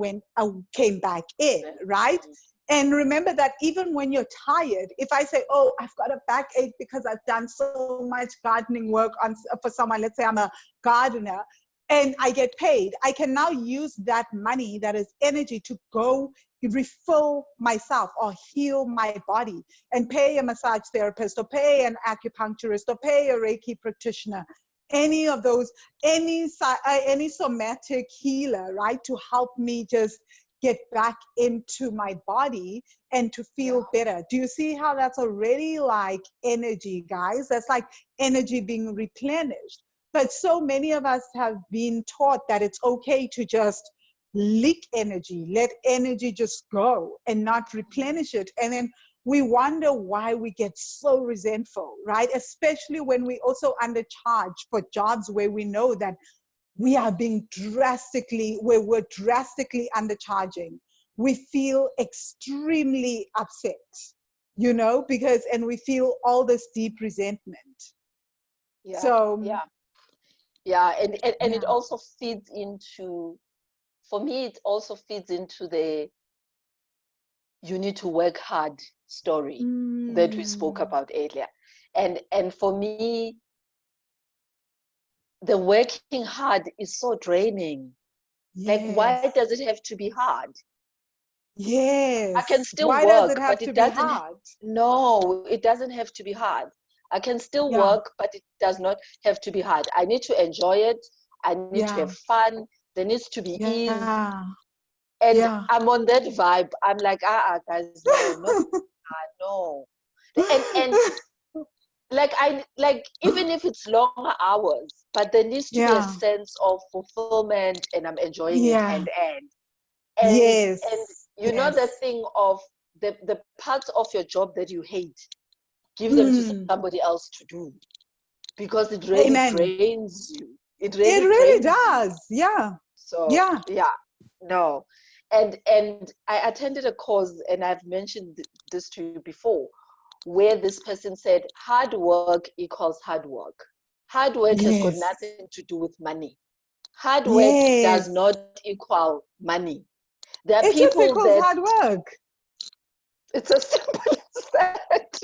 Speaker 1: came back in, right? And remember that even when you're tired, if I say, oh, I've got a backache because I've done so much gardening work for someone, let's say I'm a gardener, and I get paid, I can now use that money, that is energy, to go refill myself or heal my body, and pay a massage therapist, or pay an acupuncturist, or pay a Reiki practitioner, any of those, any somatic healer, right, to help me just get back into my body and to feel better. Do you see how that's already like energy, guys? That's like energy being replenished. But so many of us have been taught that it's okay to just leak energy, let energy just go and not replenish it. And then we wonder why we get so resentful, right? Especially when we also undercharge for jobs where we know that we are being we're drastically undercharging. We feel extremely upset, and we feel all this deep resentment.
Speaker 2: Yeah.
Speaker 1: So
Speaker 2: and it also feeds into, for me, it also feeds into the you need to work hard story that we spoke about earlier. And for me, the working hard is so draining.
Speaker 1: Yes.
Speaker 2: Like, why does it have to be hard?
Speaker 1: Yes.
Speaker 2: I can still
Speaker 1: why
Speaker 2: work,
Speaker 1: does it have
Speaker 2: but
Speaker 1: to
Speaker 2: it
Speaker 1: be
Speaker 2: doesn't.
Speaker 1: hard?
Speaker 2: No, it doesn't have to be hard. I can still work, but it does not have to be hard. I need to enjoy it. I need to have fun. There needs to be ease. And I'm on that vibe. I'm like, guys, no, no. And like even if it's longer hours, but there needs to be a sense of fulfillment, and I'm enjoying it and you know, the thing of the parts of your job that you hate, give them to somebody else to do, because it really drains you. It
Speaker 1: really does.
Speaker 2: You. So no. And I attended a course, and I've mentioned this to you before, where this person said hard work equals hard work. Hard work has got nothing to do with money. Hard work does not equal money. There are people
Speaker 1: just equals hard work.
Speaker 2: It's as simple as that.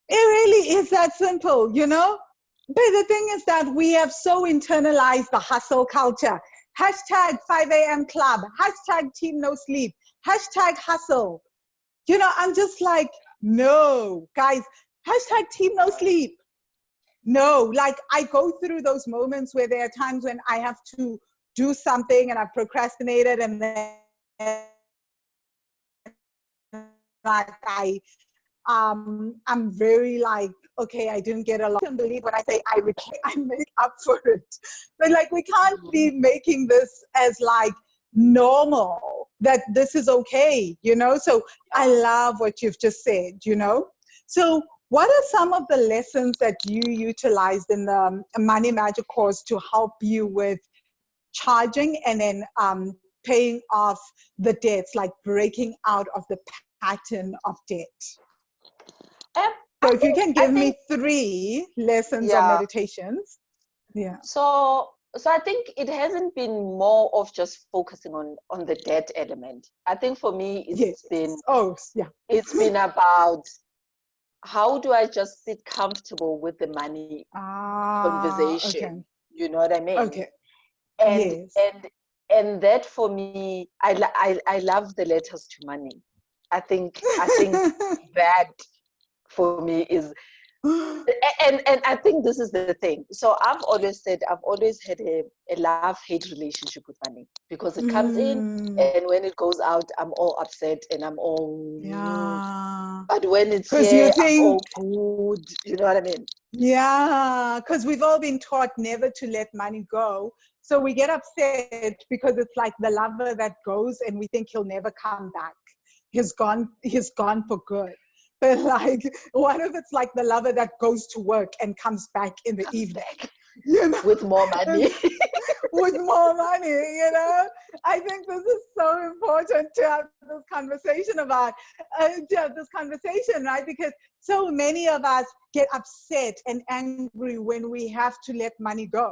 Speaker 1: It really is that simple, But the thing is that we have so internalized the hustle culture. Hashtag 5 a.m. club. Hashtag team no sleep. Hashtag hustle. I'm just like, no, guys. Hashtag team no sleep. No, like I go through those moments where there are times when I have to do something and I've procrastinated, and then like I'm very like, okay, I didn't get a lot. I can't believe when I say I make up for it. But like, we can't be making this as like normal, that this is okay, So I love what you've just said, So what are some of the lessons that you utilized in the Money Magic course to help you with charging and then paying off the debts, like breaking out of the pattern of debt? So if you can give me 3 lessons or meditations.
Speaker 2: So I think it hasn't been more of just focusing on the debt element. I think for me it's been about, how do I just sit comfortable with the money conversation?
Speaker 1: Okay.
Speaker 2: You know what I mean?
Speaker 1: Okay.
Speaker 2: And that for me, I love the letters to money. I think that for me is And I think this is the thing. So I've always said I've always had a love-hate relationship with money, because it comes in,
Speaker 1: Mm,
Speaker 2: and when it goes out, I'm all upset and I'm all
Speaker 1: yeah.
Speaker 2: but when it's
Speaker 1: Because you
Speaker 2: here, I'm
Speaker 1: think,
Speaker 2: all good. You know what I mean?
Speaker 1: yeah, because we've all been taught never to let money go. So we get upset because it's like the lover that goes and we think he'll never come back. He's gone for good. But like, what if it's like the lover that goes to work and comes back in the
Speaker 2: Comes
Speaker 1: evening?
Speaker 2: back
Speaker 1: You know,
Speaker 2: with more money.
Speaker 1: with more money, you know? I think this is so important to have this conversation about, right? Because so many of us get upset and angry when we have to let money go.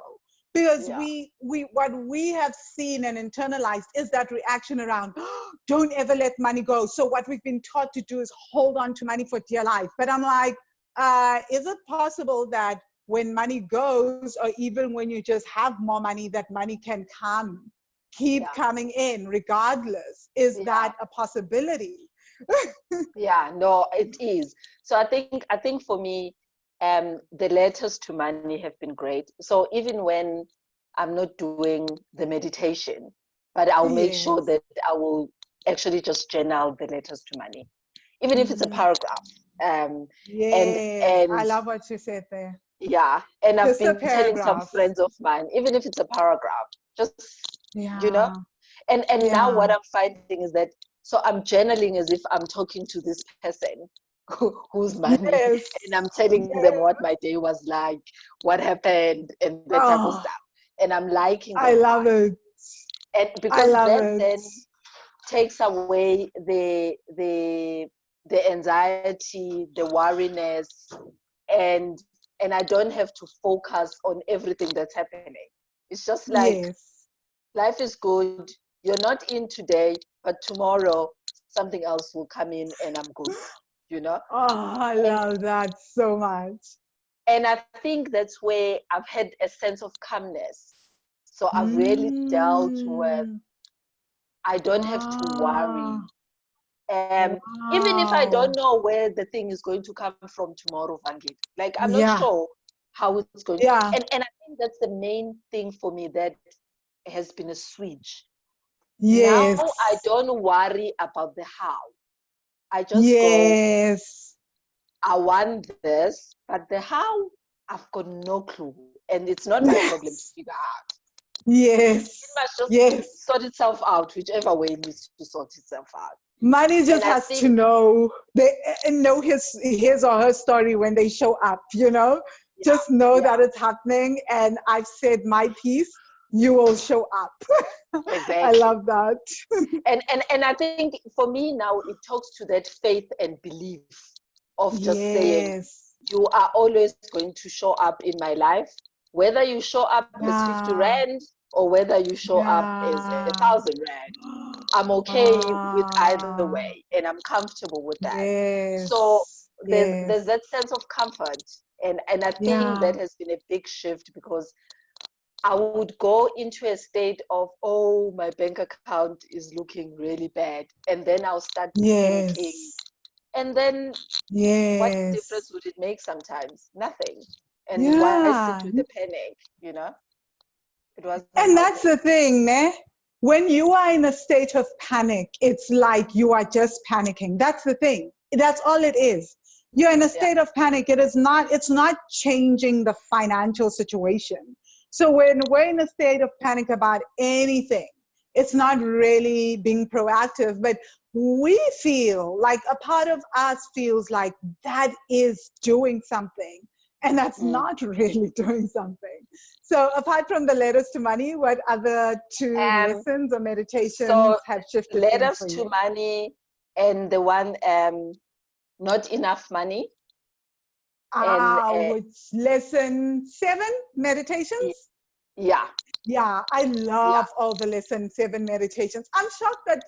Speaker 1: Because
Speaker 2: Yeah,
Speaker 1: what we have seen and internalized is that reaction around, "Oh, don't ever let money go." So what we've been taught to do is hold on to money for dear life. But I'm like, is it possible that when money goes, or even when you just have more money, that money can keep
Speaker 2: yeah,
Speaker 1: coming in regardless? Is
Speaker 2: yeah,
Speaker 1: that a possibility?
Speaker 2: yeah. No, it is. So I think for me, the letters to money have been great. So even when I'm not doing the meditation, but I'll make sure
Speaker 1: Yes.
Speaker 2: that I will actually just journal the letters to money, even if it's a
Speaker 1: Mm,
Speaker 2: paragraph. Um, and
Speaker 1: yes. I
Speaker 2: and
Speaker 1: love what you said there.
Speaker 2: yeah, and I've
Speaker 1: Just a
Speaker 2: been telling some
Speaker 1: paragraph.
Speaker 2: friends of mine, even if it's a paragraph, just you know.
Speaker 1: Yeah.
Speaker 2: And now
Speaker 1: Yeah.
Speaker 2: what I'm finding is that, so I'm journaling as if I'm talking to this person who's money,
Speaker 1: Yes.
Speaker 2: and I'm telling them
Speaker 1: Yes.
Speaker 2: what my day was like, what happened, and that type of
Speaker 1: Oh,
Speaker 2: stuff. And I'm liking
Speaker 1: I
Speaker 2: that
Speaker 1: love
Speaker 2: part,
Speaker 1: it.
Speaker 2: and
Speaker 1: I
Speaker 2: because
Speaker 1: love
Speaker 2: that
Speaker 1: it.
Speaker 2: then takes away the anxiety, the worriness, and and I don't have to focus on everything that's happening. It's just like
Speaker 1: Yes.
Speaker 2: life is good. You're not in today, but tomorrow something else will come in and I'm good, you know?
Speaker 1: Oh, I
Speaker 2: And
Speaker 1: love that so much.
Speaker 2: and I think that's where I've had a sense of calmness. So I've really dealt with,
Speaker 1: Mm.
Speaker 2: I don't have to worry.
Speaker 1: Wow.
Speaker 2: Even if I
Speaker 1: Wow.
Speaker 2: don't know where the thing is going to come from tomorrow, Vangit. Like I'm not
Speaker 1: Yeah.
Speaker 2: sure how it's going to,
Speaker 1: Yeah.
Speaker 2: and I think that's the main thing for me that has been a switch. Now I
Speaker 1: Yes.
Speaker 2: don't worry about the how. I just go,
Speaker 1: Yes.
Speaker 2: I want this, but the how, I've got no clue. And it's not my problem to
Speaker 1: Yes.
Speaker 2: figure out.
Speaker 1: Yes.
Speaker 2: It must just
Speaker 1: Yes.
Speaker 2: sort itself out, whichever way it needs to sort itself out.
Speaker 1: Money
Speaker 2: And
Speaker 1: just
Speaker 2: I
Speaker 1: has to
Speaker 2: think,
Speaker 1: know know his or her story when they show up, you know?
Speaker 2: yeah,
Speaker 1: Just know
Speaker 2: yeah,
Speaker 1: that it's happening and I've said my piece, you will show up. I
Speaker 2: exactly.
Speaker 1: love that.
Speaker 2: And I think for me now, it talks to that faith and belief of just saying,
Speaker 1: Yes.
Speaker 2: you are always going to show up in my life, whether you show up as 50
Speaker 1: Yeah.
Speaker 2: rand or whether you show up as
Speaker 1: Yeah.
Speaker 2: 1,000 rand. I'm okay with either
Speaker 1: Ah.
Speaker 2: way and I'm comfortable with that. So
Speaker 1: Yes.
Speaker 2: there's
Speaker 1: Yes.
Speaker 2: that sense of comfort. And I think
Speaker 1: Yeah.
Speaker 2: that has been a big shift, because I would go into a state of, oh, my bank account is looking really bad. And then I'll start panicking.
Speaker 1: Yes.
Speaker 2: And then what difference
Speaker 1: Yes.
Speaker 2: would it make sometimes? Nothing. And why sit
Speaker 1: Yeah.
Speaker 2: with the panic? You know, it wasn't
Speaker 1: And that's the
Speaker 2: helping.
Speaker 1: thing, ne? When you are in a state of panic, it's like you are just panicking. That's the thing. That's all it is. You're in a
Speaker 2: Yeah.
Speaker 1: state of panic. It's not changing the financial situation. So when we're in a state of panic about anything, it's not really being proactive, but we feel like a part of us feels like that is doing something. And that's
Speaker 2: Mm.
Speaker 1: not really doing something. So apart from the letters to money, what other two
Speaker 2: Um,
Speaker 1: lessons or meditations
Speaker 2: so
Speaker 1: have shifted
Speaker 2: led
Speaker 1: things
Speaker 2: us
Speaker 1: for
Speaker 2: to
Speaker 1: you?
Speaker 2: money, and the one, not enough money. And
Speaker 1: Which lesson 7
Speaker 2: y-
Speaker 1: meditations?
Speaker 2: yeah,
Speaker 1: Yeah, I
Speaker 2: yeah.
Speaker 1: love all the lesson 7 meditations. I'm shocked that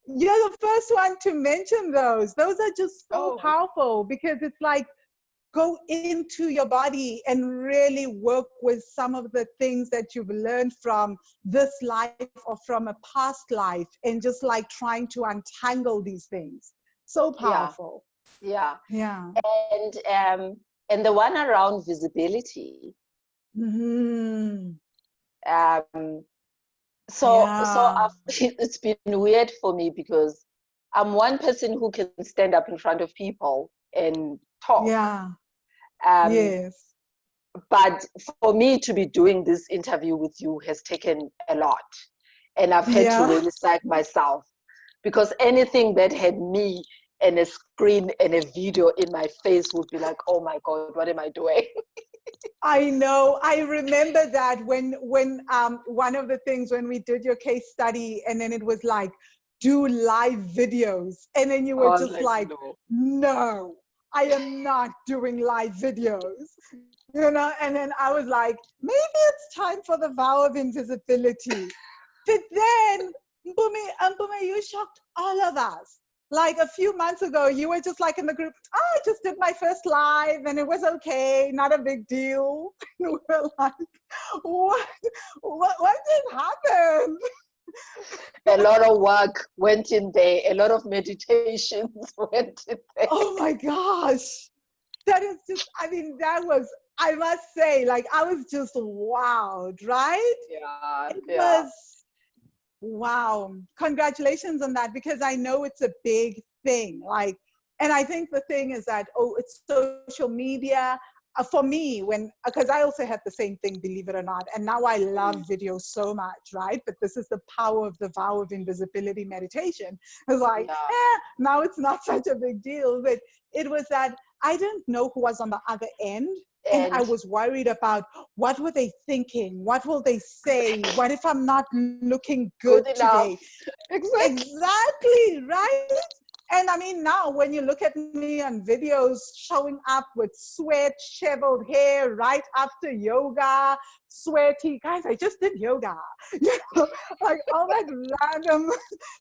Speaker 1: you're the first one to mention those. Those are just so
Speaker 2: Oh,
Speaker 1: powerful because it's like go into your body and really work with some of the things that you've learned from this life or from a past life and just like trying to untangle these things. So
Speaker 2: yeah,
Speaker 1: powerful.
Speaker 2: yeah.
Speaker 1: Yeah.
Speaker 2: And and the one around visibility.
Speaker 1: Mm-hmm.
Speaker 2: So it's been weird for me because I'm one person who can stand up in front of people and talk.
Speaker 1: Yeah.
Speaker 2: Um,
Speaker 1: Yes.
Speaker 2: but for me to be doing this interview with you has taken a lot. And I've had to
Speaker 1: Yeah.
Speaker 2: really psych myself, because anything that had me and a screen and a video in my face would be like, oh my God, what am I doing?
Speaker 1: I know. I remember that when one of the things when we did your case study, and then it was like, do live videos, and then you
Speaker 2: I
Speaker 1: were
Speaker 2: was
Speaker 1: just
Speaker 2: like,
Speaker 1: like,
Speaker 2: no.
Speaker 1: no, I am not doing live videos, And then I was like, maybe it's time for the vow of invisibility. But then, Mpume, you shocked all of us. Like a few months ago, you were just like in the group, oh, I just did my first live and it was okay, not a big deal. And we're like, what, what did happen?
Speaker 2: A lot of work went in there. A lot of meditations went in there.
Speaker 1: Oh my gosh. That is just, I mean, that was, I must say, like, I was just wowed, right?
Speaker 2: Yeah,
Speaker 1: It
Speaker 2: yeah.
Speaker 1: was, wow. Congratulations on that, because I know it's a big thing. Like, and I think the thing is that, oh, it's social media. For me, because I also had the same thing, believe it or not. And now I love video so much, right? But this is the power of the vow of invisibility meditation. It's like,
Speaker 2: Yeah.
Speaker 1: now it's not such a big deal. But it was that I didn't know who was on the other end. And I
Speaker 2: And
Speaker 1: was worried about what were they thinking? What will they say? What if I'm not looking good
Speaker 2: good enough.
Speaker 1: today?
Speaker 2: Exactly.
Speaker 1: Exactly, right? And I mean, now when you look at me on videos showing up with sweat, shoveled hair right after yoga, sweaty, guys, I just did yoga, like all that random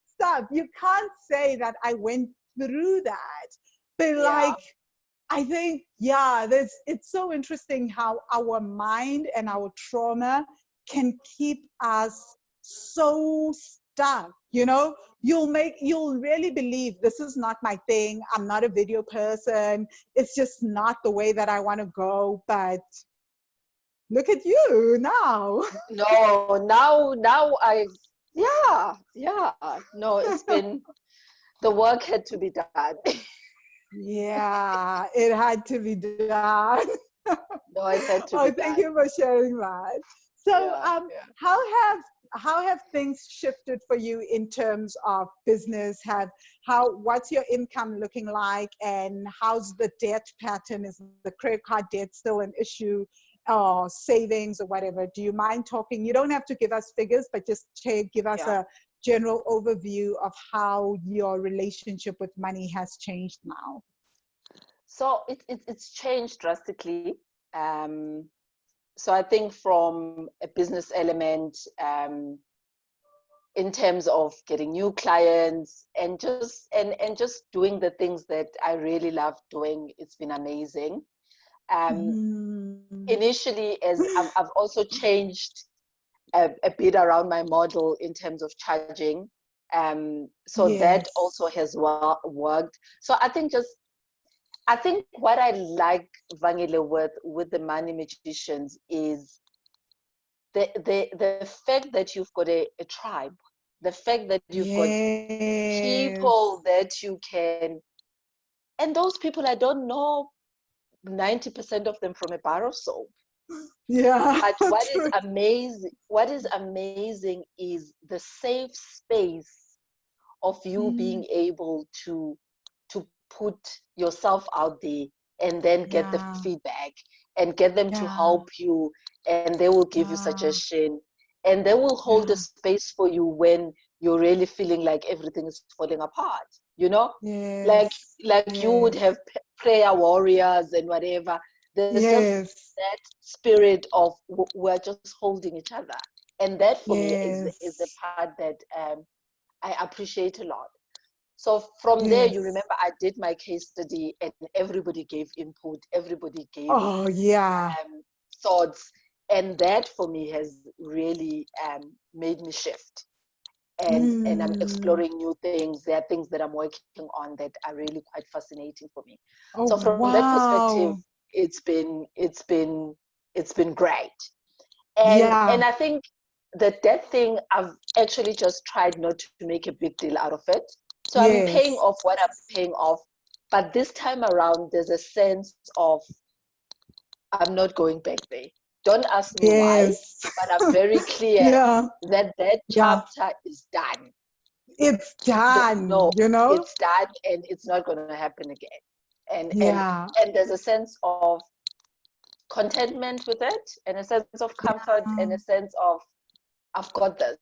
Speaker 1: stuff. You can't say that I went through that. But
Speaker 2: Yeah.
Speaker 1: like, I think, it's so interesting how our mind and our trauma can keep us so stuck. You'll really believe this is not my thing. I'm not a video person. It's just not the way that I want to go. But look at you now.
Speaker 2: No, now yeah. No, it's been, the work had to be done.
Speaker 1: Yeah, it had to be done.
Speaker 2: No, it had to
Speaker 1: Oh,
Speaker 2: be
Speaker 1: thank
Speaker 2: done.
Speaker 1: you for sharing that. So,
Speaker 2: Yeah, yeah.
Speaker 1: how have things shifted for you in terms of business? What's your income looking like, and how's the debt pattern? Is the credit card debt still an issue, or savings or whatever? Do you mind talking? You don't have to give us figures, but just give us
Speaker 2: Yeah.
Speaker 1: a general overview of how your relationship with money has changed now.
Speaker 2: So it's changed drastically. Um, so I think from a business element, in terms of getting new clients and just doing the things that I really love doing, it's been amazing.
Speaker 1: Mm.
Speaker 2: Initially, as I've also changed a bit around my model in terms of charging. So that
Speaker 1: Yes.
Speaker 2: also has worked. So I think what I like, Vangile, with the Money Magicians is the fact that you've got a tribe, the fact that you've got
Speaker 1: Yes.
Speaker 2: people that you can, and those people, I don't know 90% of them from a bar of soap.
Speaker 1: Yeah,
Speaker 2: But
Speaker 1: true.
Speaker 2: what is amazing is the safe space of you being
Speaker 1: Mm.
Speaker 2: able to put yourself out there and then get the
Speaker 1: Yeah,
Speaker 2: feedback and get them to
Speaker 1: yeah,
Speaker 2: help you, and they will give you
Speaker 1: yeah,
Speaker 2: suggestion, and they will hold a
Speaker 1: yeah.
Speaker 2: space for you when you're really feeling like everything is falling apart, like
Speaker 1: Yes,
Speaker 2: like you would
Speaker 1: yes,
Speaker 2: have prayer warriors and whatever. There's just
Speaker 1: yes,
Speaker 2: that spirit of we're just holding each other, and that for me is the
Speaker 1: yes,
Speaker 2: part that I appreciate a lot. So from there, you
Speaker 1: yes.
Speaker 2: remember I did my case study and everybody gave input, everybody gave
Speaker 1: Oh, yeah.
Speaker 2: thoughts. And that for me has really made me shift. And I'm
Speaker 1: Mm.
Speaker 2: exploring new things. There are things that I'm working on that are really quite fascinating for me.
Speaker 1: Oh,
Speaker 2: So from that perspective,
Speaker 1: wow.
Speaker 2: it's been great. And I think that thing, I've actually just tried not to make a big deal out of it. So I'm paying off what I'm paying off. But this time around, there's a sense of I'm not going back there. Don't ask me why, but I'm very clear that chapter is done.
Speaker 1: It's done,
Speaker 2: No,
Speaker 1: you know?
Speaker 2: it's done, and it's not going to happen again. And there's a sense of contentment with it, and a sense of comfort, and a sense of I've got this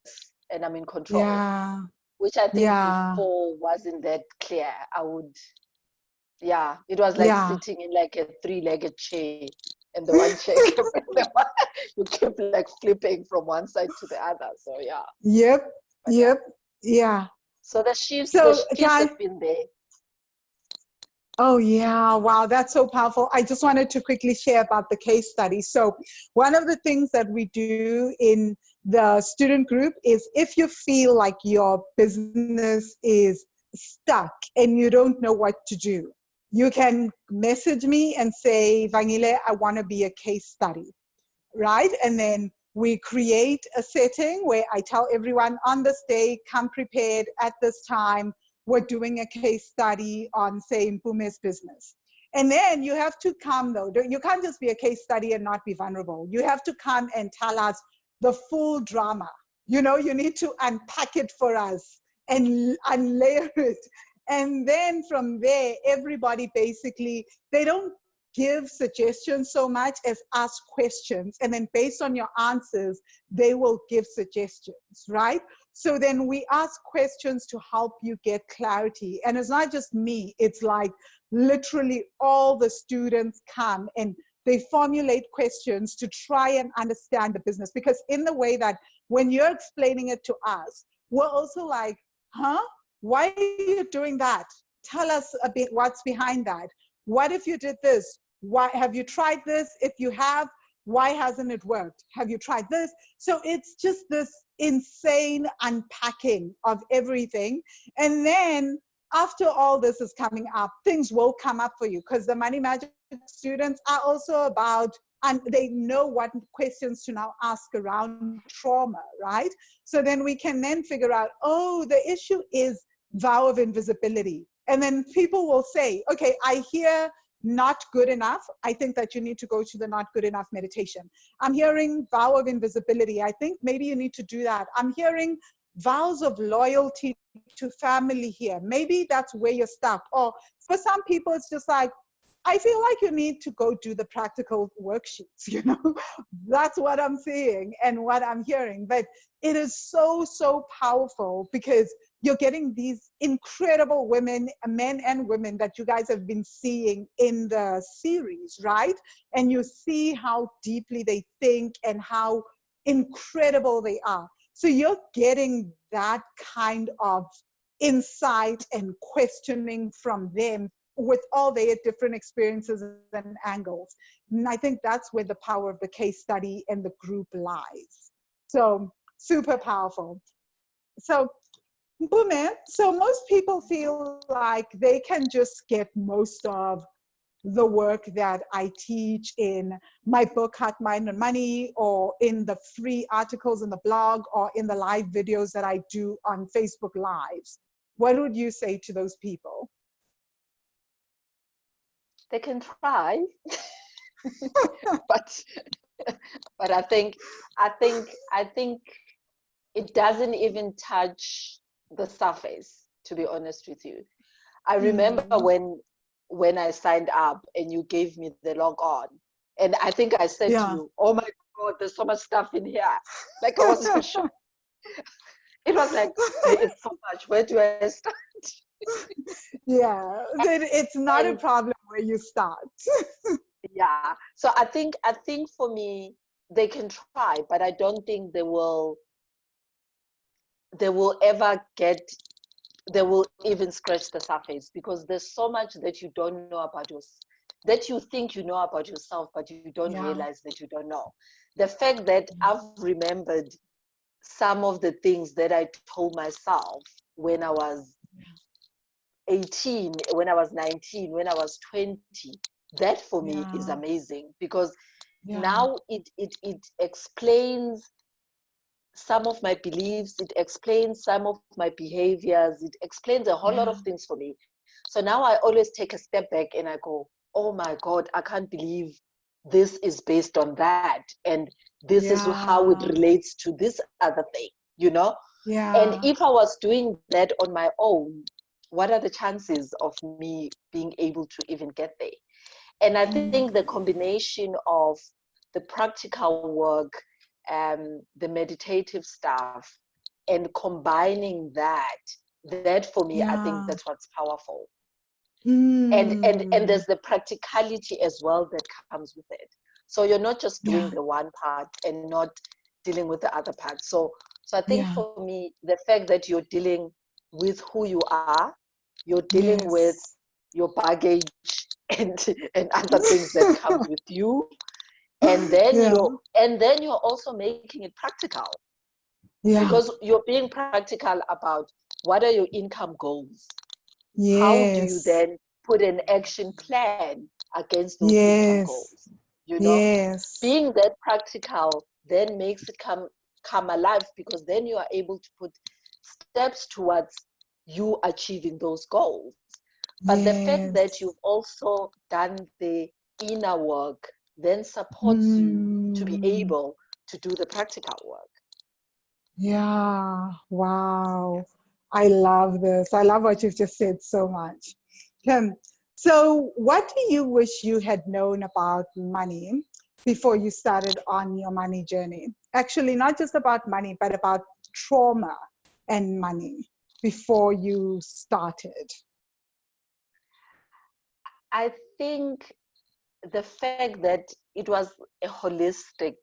Speaker 2: and I'm in control. Which I think before wasn't that clear. It was like sitting in like a 3-legged chair, and the one chair you kept like flipping from one side to the other. So So the shifts have been there.
Speaker 1: Oh, yeah. Wow. That's so powerful. I just wanted to quickly share about the case study. So one of the things that we do in the student group is if you feel like your business is stuck and you don't know what to do, you can message me and say, Vangile, I want to be a case study, right? And then we create a setting where I tell everyone on this day, come prepared at this time. We're doing a case study on, say, Mpume's business. And then you have to come, though. You can't just be a case study and not be vulnerable. You have to come and tell us the full drama. You know, you need to unpack it for us and unlayer it. And then from there, everybody basically, they don't give suggestions so much as ask questions. And then based on your answers, they will give suggestions, right? So then we ask questions to help you get clarity. And it's not just me, it's like literally all the students come and they formulate questions to try and understand the business. Because in the way that when you're explaining it to us, we're also like, huh? Why are you doing that? Tell us a bit what's behind that. What if you did this? Why have you tried this? If you have, why hasn't it worked? Have you tried this? So it's just this insane unpacking of everything. And then after all this is coming up, things will come up for you because the Money Magic students are also about, and they know what questions to now ask around trauma, right? So then we can then figure out, oh, the issue is vow of invisibility. And then people will say, okay, I hear not good enough. I think that you need to go to the not good enough meditation. I'm hearing vow of invisibility. I think maybe you need to do that. I'm hearing vows of loyalty to family here. Maybe that's where you're stuck. Or for some people, it's just like, I feel like you need to go do the practical worksheets, you know? That's what I'm seeing and what I'm hearing. But it is so, so powerful because you're getting these incredible women, men and women that you guys have been seeing in the series, right? And you see how deeply they think and how incredible they are. So you're getting that kind of insight and questioning from them with all their different experiences and angles. And I think that's where the power of the case study and the group lies. So super powerful. So Mpume, so most people feel like they can just get most of the work that I teach in my book, Heart, Mind, and Money, or in the free articles in the blog, or in the live videos that I do on Facebook Lives. What would you say to those people?
Speaker 2: They can try, but I think it doesn't even touch the surface, to be honest with you. I remember when I signed up and you gave me the log on, and I think I said to you, oh my God, there's so much stuff in here. Like I wasn't sure. It was like, it's so much. Where do I start?
Speaker 1: Yeah, it's not a problem where you start.
Speaker 2: Yeah. So I think for me, they can try, but I don't think they will even scratch the surface, because there's so much that you don't know about that you think you know about yourself, but you don't realize that you don't know. The fact that I've remembered some of the things that I told myself when I was 18, when I was 19, when I was 20, that for me is
Speaker 1: Yeah.
Speaker 2: amazing, because
Speaker 1: Yeah.
Speaker 2: now it explains some of my beliefs, it explains some of my behaviors, it explains a whole lot
Speaker 1: Yeah.
Speaker 2: of things for me. So now I always take a step back and I go, oh my God, I can't believe this is based on that. And this is how it
Speaker 1: Yeah.
Speaker 2: relates to this other thing, you know? And
Speaker 1: Yeah.
Speaker 2: if I was doing that on my own, what are the chances of me being able to even get there? And I think the combination of the practical work, the meditative stuff, and combining that for me, I think
Speaker 1: Yeah.
Speaker 2: that's what's powerful. And
Speaker 1: Mm.
Speaker 2: there's the practicality as well that comes with it. So you're not just doing
Speaker 1: Yeah.
Speaker 2: the one part and not dealing with the other part. So I think
Speaker 1: Yeah.
Speaker 2: for me, the fact that you're dealing with who you are, you're dealing with
Speaker 1: Yes.
Speaker 2: your baggage and and other things that comes with you, and then
Speaker 1: Yeah.
Speaker 2: you're also making it practical,
Speaker 1: Yeah.
Speaker 2: because you're being practical about what are your income goals, how do you
Speaker 1: Yes.
Speaker 2: then put an action plan against those income
Speaker 1: Yes.
Speaker 2: goals, you know?
Speaker 1: Yes.
Speaker 2: Being that practical then makes it come alive, because then you are able to put steps towards you achieving those goals. But the fact that
Speaker 1: Yes.
Speaker 2: you've also done the inner work then supports you to be
Speaker 1: Mm.
Speaker 2: able to do the practical work.
Speaker 1: Yeah. Wow. I love this. I love what you've just said so much. Kim, so what do you wish you had known about money before you started on your money journey? Actually, not just about money, but about trauma and money before you started.
Speaker 2: I think the fact that it was a holistic,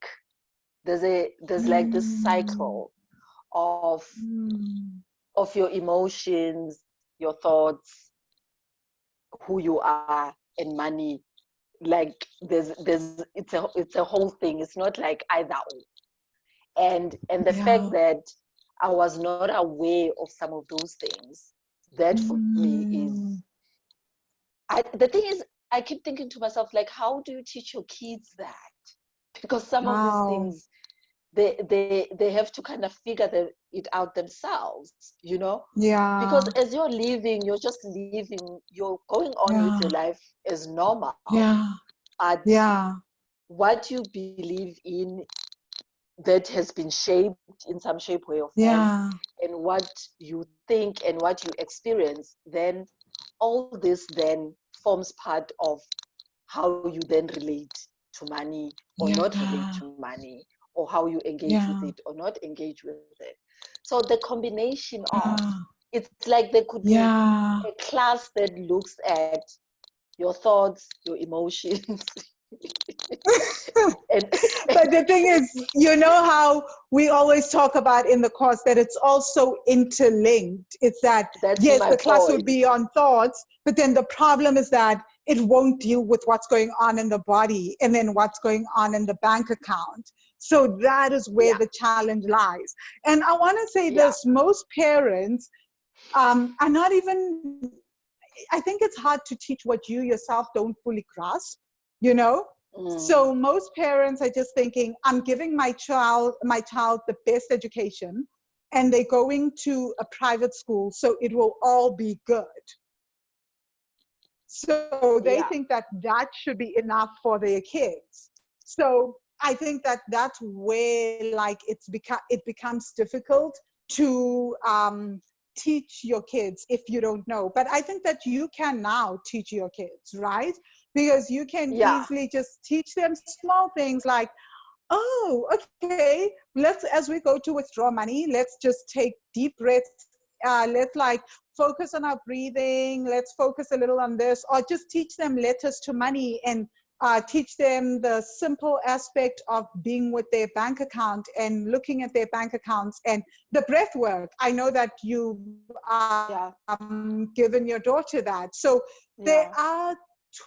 Speaker 2: there's like this
Speaker 1: Mm.
Speaker 2: cycle of
Speaker 1: Mm.
Speaker 2: your emotions, your thoughts, who you are, and money. Like there's it's a whole thing. It's not like either or. And the fact
Speaker 1: Yeah.
Speaker 2: that I was not aware of some of those things, that for me is,
Speaker 1: Mm.
Speaker 2: the thing is, I keep thinking to myself, like, how do you teach your kids that? Because some of these
Speaker 1: Wow.
Speaker 2: things, they have to kind of figure it out themselves, you know? Because
Speaker 1: Yeah.
Speaker 2: as you're living, you're just living, you're going on with
Speaker 1: Yeah.
Speaker 2: your life as normal.
Speaker 1: Yeah.
Speaker 2: But
Speaker 1: Yeah.
Speaker 2: what you believe in, that has been shaped in some shape, way, or form,
Speaker 1: Yeah.
Speaker 2: and what you think and what you experience, then all this then forms part of how you then relate to money or not relate
Speaker 1: Yeah.
Speaker 2: to money, or how you engage with
Speaker 1: Yeah.
Speaker 2: it or not engage with it. So the combination of,
Speaker 1: Yeah.
Speaker 2: it's like there could be
Speaker 1: Yeah.
Speaker 2: a class that looks at your thoughts, your emotions, and
Speaker 1: But the thing is, you know how we always talk about in the course that it's also interlinked. It's that,
Speaker 2: that's
Speaker 1: yes,
Speaker 2: my
Speaker 1: the class would
Speaker 2: point.
Speaker 1: be on thoughts, but then the problem is that it won't deal with what's going on in the body and then what's going on in the bank account. So that is where
Speaker 2: Yeah,
Speaker 1: the challenge lies. And I want to say
Speaker 2: yeah,
Speaker 1: this, most parents are not even, I think it's hard to teach what you yourself don't fully grasp, you know?
Speaker 2: mm,
Speaker 1: So most parents are just thinking, I'm giving my child the best education and they're going to a private school, so it will all be good. So they
Speaker 2: yeah,
Speaker 1: think that that should be enough for their kids. So I think that that's where like it becomes difficult to teach your kids if you don't know. But I think that you can now teach your kids, right? Because you can
Speaker 2: yeah,
Speaker 1: easily just teach them small things like, oh, okay, let's, as we go to withdraw money, let's just take deep breaths. Let's like focus on our breathing. Let's focus a little on this, or just teach them letters to money and teach them the simple aspect of being with their bank account and looking at their bank accounts and the breath work. I know that you
Speaker 2: yeah,
Speaker 1: given your daughter that. So there
Speaker 2: yeah,
Speaker 1: are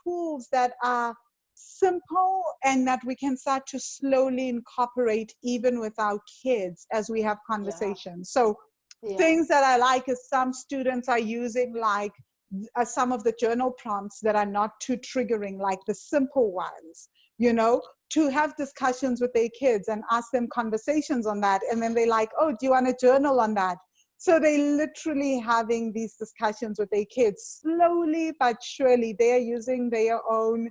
Speaker 1: tools that are simple and that we can start to slowly incorporate even with our kids as we have
Speaker 2: yeah,
Speaker 1: conversations. So
Speaker 2: yeah,
Speaker 1: things that I like is some students are using like some of the journal prompts that are not too triggering, like the simple ones, to have discussions with their kids and ask them conversations on that. And then they're like, oh, do you want to journal on that? So they literally having these discussions with their kids. Slowly but surely, they are using their own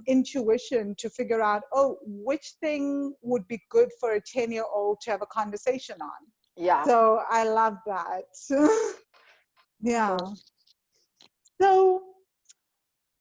Speaker 1: intuition to figure out, oh, which thing would be good for a 10-year-old to have a conversation on.
Speaker 2: Yeah.
Speaker 1: So I love that. Yeah.
Speaker 2: Cool.
Speaker 1: So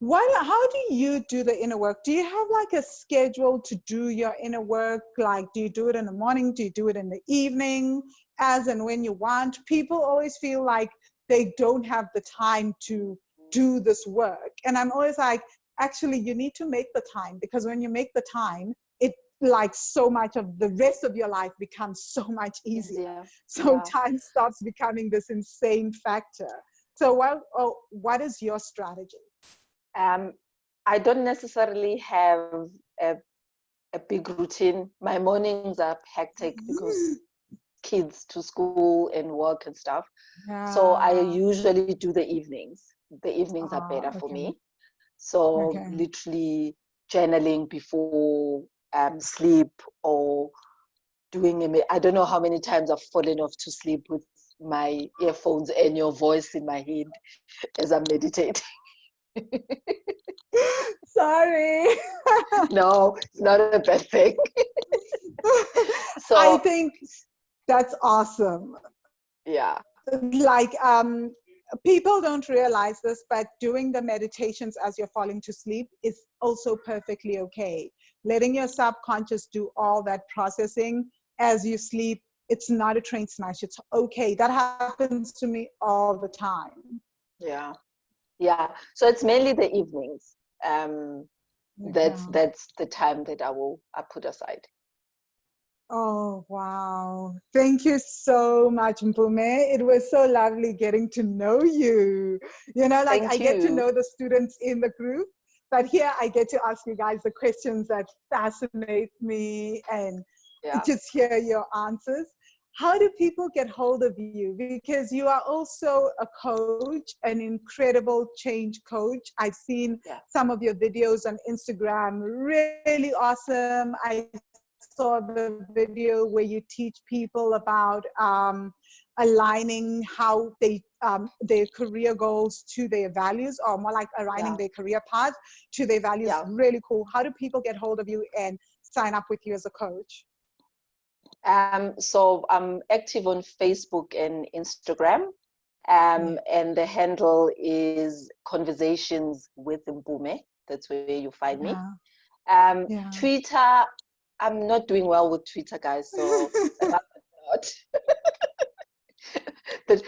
Speaker 1: how do you do the inner work? Do you have like a schedule to do your inner work? Like, do you do it in the morning? Do you do it in the evening? As and when you want? People always feel like they don't have the time to do this work. And I'm always like, actually, you need to make the time, because when you make the time, it like so much of the rest of your life becomes so much easier. So time stops becoming this insane factor. So what is your strategy?
Speaker 2: I don't necessarily have a big routine. My mornings are hectic because kids to school and work and stuff. So I usually do the evenings. The evenings are better for me. So literally journaling before sleep, or doing I don't know how many times I've fallen off to sleep with my earphones and your voice in my head as I'm meditating.
Speaker 1: Sorry.
Speaker 2: No, it's not a bad thing. So
Speaker 1: I think that's awesome.
Speaker 2: Yeah.
Speaker 1: Like people don't realize this, but doing the meditations as you're falling to sleep is also perfectly okay. Letting your subconscious do all that processing as you sleep, it's not a train smash. It's okay. That happens to me all the time.
Speaker 2: Yeah. So it's mainly the evenings. That's the time that I put aside.
Speaker 1: Oh, wow. Thank you so much, Mpume. It was so lovely getting to know you. I get to know the students in the group, but here I get to ask you guys the questions that fascinate me and just hear your answers. How do people get hold of you? Because you are also a coach, an incredible change coach. I've seen some of your videos on Instagram, really awesome. I saw the video where you teach people about aligning how they their career goals to their values, or more like aligning their career path to their values. Really cool. How do people get hold of you and sign up with you as a coach?
Speaker 2: So I'm active on Facebook and Instagram, and the handle is Conversations with Mpume. That's where you find me. Twitter, I'm not doing well with Twitter, guys, so not. the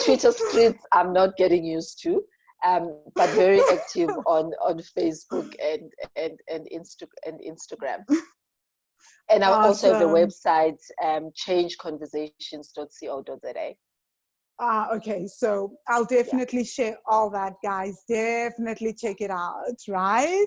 Speaker 2: Twitter streets I'm not getting used to, but very active on Facebook and Instagram. And I also have the website, changeconversations.co.za.
Speaker 1: Okay, so I'll definitely share all that, guys. Definitely check it out, right?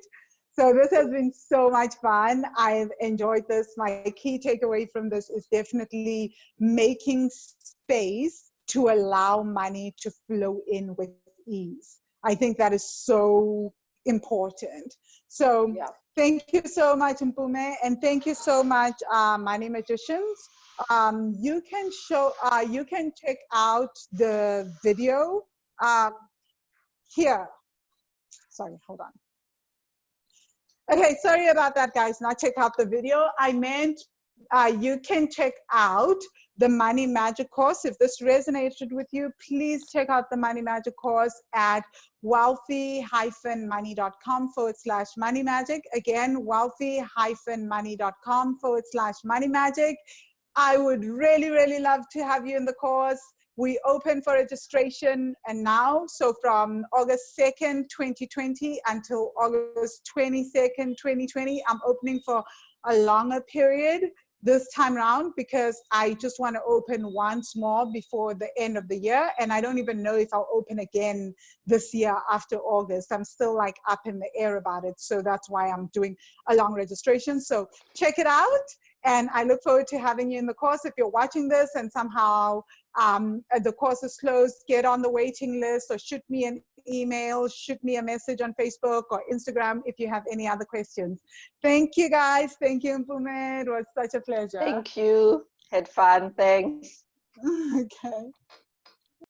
Speaker 1: So this has been so much fun. I've enjoyed this. My key takeaway from this is definitely making space to allow money to flow in with ease. I think that is so important. So thank you so much, Mpume, and thank you so much, Money Magicians. You can check out the video here. Sorry, hold on. Okay, sorry about that, guys. Not check out the video. I meant you can check out the Money Magic course. If this resonated with you, please check out the Money Magic course at wealthy-money.com/money magic. Again, wealthy-money.com/money magic. I would really, really love to have you in the course. We open for registration and now, so from August 2nd, 2020 until August 22nd, 2020, I'm opening for a longer period this time around because I just want to open once more before the end of the year. And I don't even know if I'll open again this year after August. I'm still like up in the air about it. So that's why I'm doing a long registration. So check it out. And I look forward to having you in the course. If you're watching this and somehow the course is closed, get on the waiting list or shoot me an email, shoot me a message on Facebook or Instagram if you have any other questions. Thank you, guys. Thank you, Mpume. It was such a pleasure.
Speaker 2: Thank you. Had fun. Thanks.
Speaker 1: Okay.